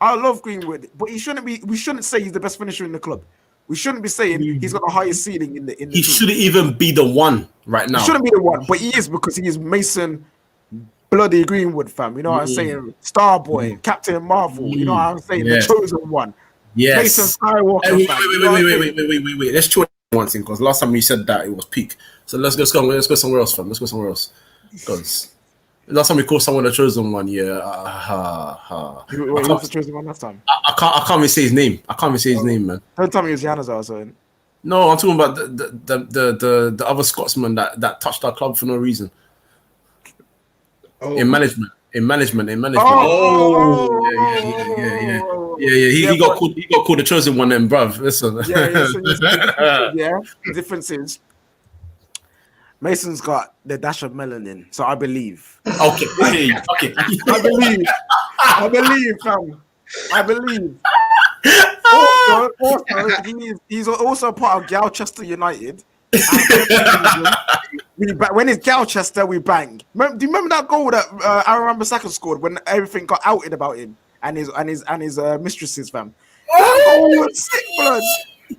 S4: I love Greenwood, but we shouldn't say he's the best finisher in the club. We shouldn't be saying he's got the highest ceiling in the
S2: He
S4: team.
S2: shouldn't even be the one right now.
S4: He shouldn't be the one, but he is because he is Mason bloody Greenwood, fam. You know what I'm saying? Star boy, Captain Marvel. You know what I'm saying? The chosen one.
S2: Yes.
S4: Mason Skywalker.
S2: Wait. Let's try one thing because last time you said that it was peak. So let's go somewhere else, fam. Let's go somewhere else. Because last time we called someone the chosen one,
S4: Who was the chosen one last time?
S2: I can't even say his name. Man.
S4: Don't tell me it was Giannis or something.
S2: No, I'm talking about the other Scotsman that touched our club for no reason. In management. Oh, yeah. He got called the chosen one, then, bruv. Listen.
S4: Yeah. The difference is Mason's got the dash of melanin, so I believe.
S2: Okay.
S4: I believe, fam. I believe. Also, he's also part of Galchester United. When it's Galchester, we bang. Do you remember that goal that Aaron Saka scored when everything got outed about him and his mistresses, fam? Oh, sick blood.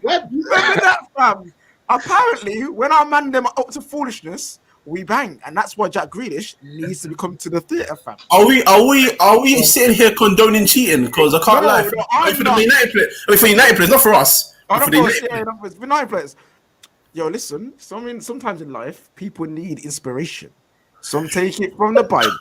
S4: Remember that, fam? Apparently, when our man them up to foolishness, we bang, and that's why Jack Grealish needs to come to the theatre, fam.
S2: Are we sitting here condoning cheating? Because I can't lie. For the United players, for United players, not for us. For the
S4: United players. Yo, listen. Sometimes in life, people need inspiration. Some take it from the Bible.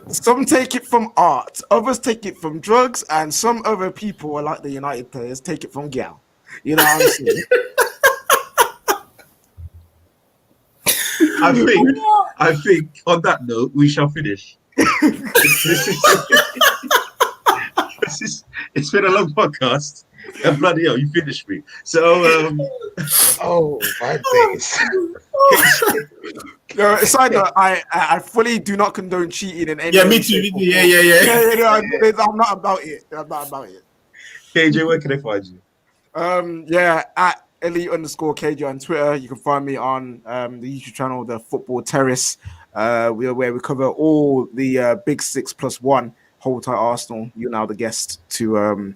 S4: Some take it from art. Others take it from drugs, and some other people are like the United players take it from gal. You know what I'm saying?
S1: I think on that note, we shall finish. It's been a long podcast. And bloody hell, you finished me. So,
S3: oh my days.
S4: No, aside that, I fully do not condone cheating in any.
S2: Yeah, me too. Yeah.
S4: I'm not about it.
S1: KJ, where can they find you?
S4: At Elite_KJ on Twitter. You can find me on the YouTube channel, The Football Terrace, where we cover all the Big 6+1. Hold tight Arsenal. You're now the guest to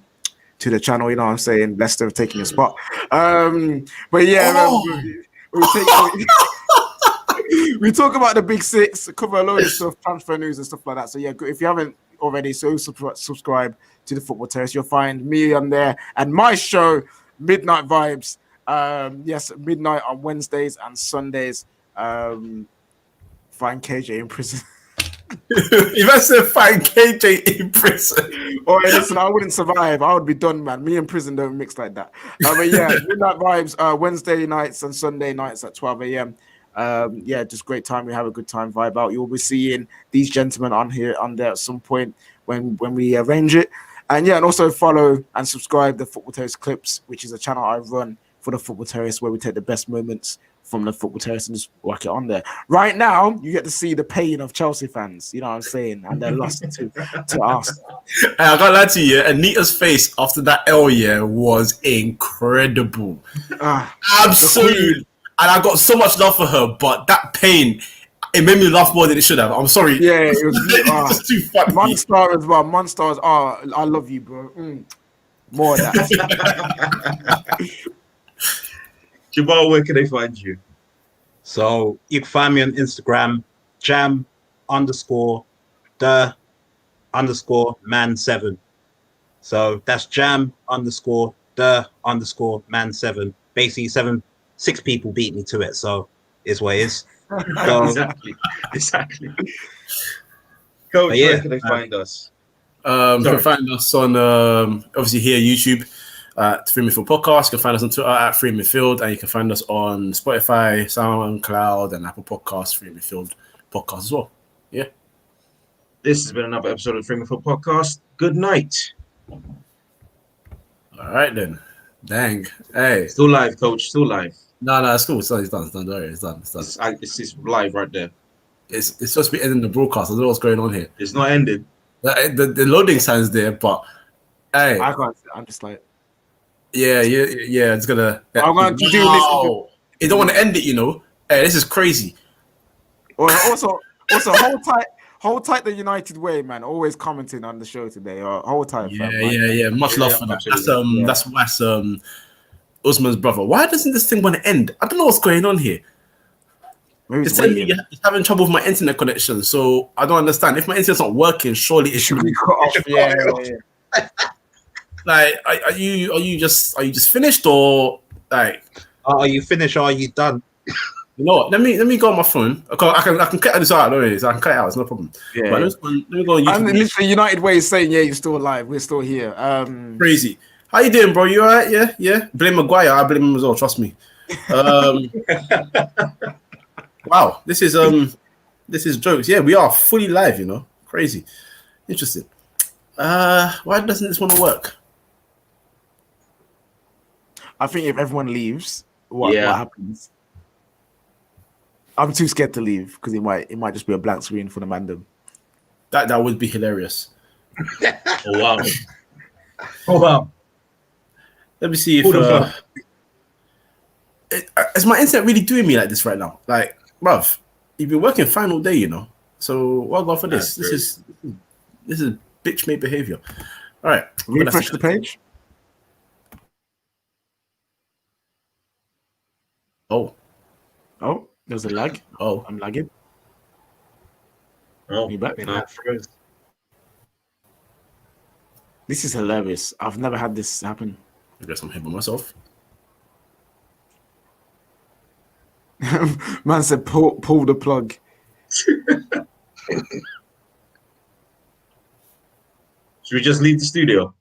S4: the channel. You know what I'm saying? Leicester have taken your spot. But yeah, we talk about the Big 6, cover a load of stuff, transfer news and stuff like that. So yeah, if you haven't already, so subscribe to The Football Terrace. You'll find me on there and my show, Midnight Vibes. Yes, midnight on Wednesdays and Sundays. Find KJ in prison.
S2: If I said find KJ in prison,
S4: listen, I wouldn't survive. I would be done, man. Me and prison don't mix like that. But yeah, Midnight Vibes, Wednesday nights and Sunday nights at 12 a.m. Just great time. We have a good time, vibe out. You'll be seeing these gentlemen on there at some point when we arrange it. And yeah, and also follow and subscribe the Football Terrace Clips, which is a channel I run for the Football Terrace, where we take the best moments from the Football Terrace and just whack it on there. Right now, you get to see the pain of Chelsea fans, you know what I'm saying, and their loss to Arsenal.
S2: I can't lie to you, Anita's face after that L was incredible. Absolutely. And I got so much love for her, but that pain, it made me laugh more than it should have. I'm sorry.
S4: Yeah, it was
S2: just too funny.
S4: Monster as well. Monsters. I love you, bro. More of that.
S1: Jamaal, where can they find you?
S3: So you can find me on Instagram, jam_the_man7. So that's jam_the_man7. Basically, 6 people beat me to it, so it's what it is. So,
S1: exactly. Coach, where can they find us?
S2: You can find us on obviously here YouTube at 3inMidfield Podcast. You can find us on Twitter at 3inMidfield, and you can find us on Spotify, SoundCloud, and Apple Podcasts, 3inMidfield Podcast as well. Yeah.
S1: This has been another episode of 3inMidfield Podcast. Good night.
S2: All right then. Dang. Hey.
S1: Still live, Coach. Still live.
S2: No, it's cool. It's done. Don't worry. It's done.
S1: It's live right there.
S2: It's supposed to be ending the broadcast. I don't know what's going on here.
S1: It's not ended.
S2: The loading sign's there, but hey,
S4: I can't. I'm just like,
S2: yeah. It's gonna.
S4: I'm gonna do this.
S2: You don't want to end it, you know. Hey, this is crazy.
S4: Also, hold tight the United way, man. Always commenting on the show today. Hold tight.
S2: Yeah. Much love for that. That's Usman's brother. Why doesn't this thing want to end? I don't know what's going on here. It's telling me you're having trouble with my internet connection, so I don't understand. If my internet's not working, surely it should be cut off. Yeah. Like, are you just finished, or like?
S3: Are you finished or are you done?
S2: You know what? Let me go on my phone. I can cut this out. No, so I can cut it out. It's no problem.
S4: Yeah.
S2: But let me go on YouTube.
S4: And literally, United Way is saying, yeah, you're still alive. We're still here.
S2: Crazy. How you doing, bro? You alright? Yeah. Blame Maguire. I blame him as well. Trust me. Wow. This is jokes. Yeah, we are fully live. You know, crazy. Interesting. Why doesn't this want to work?
S4: I think if everyone leaves, what happens? I'm too scared to leave because it might just be a blank screen for the mandem.
S2: That would be hilarious.
S1: Oh wow.
S2: Let me see if is my internet really doing me like this right now? Like, bruv, you've been working fine all day, you know. So well done for this. This is bitch made behavior. All right,
S4: refresh the page.
S2: Oh,
S4: Oh, there's a lag.
S2: Oh,
S4: I'm lagging.
S1: Oh,
S4: You back?
S1: no.
S3: Froze.
S4: This is hilarious. I've never had this happen.
S2: I guess I'm here by myself.
S4: Man said, pull the plug.
S1: Should we just leave the studio?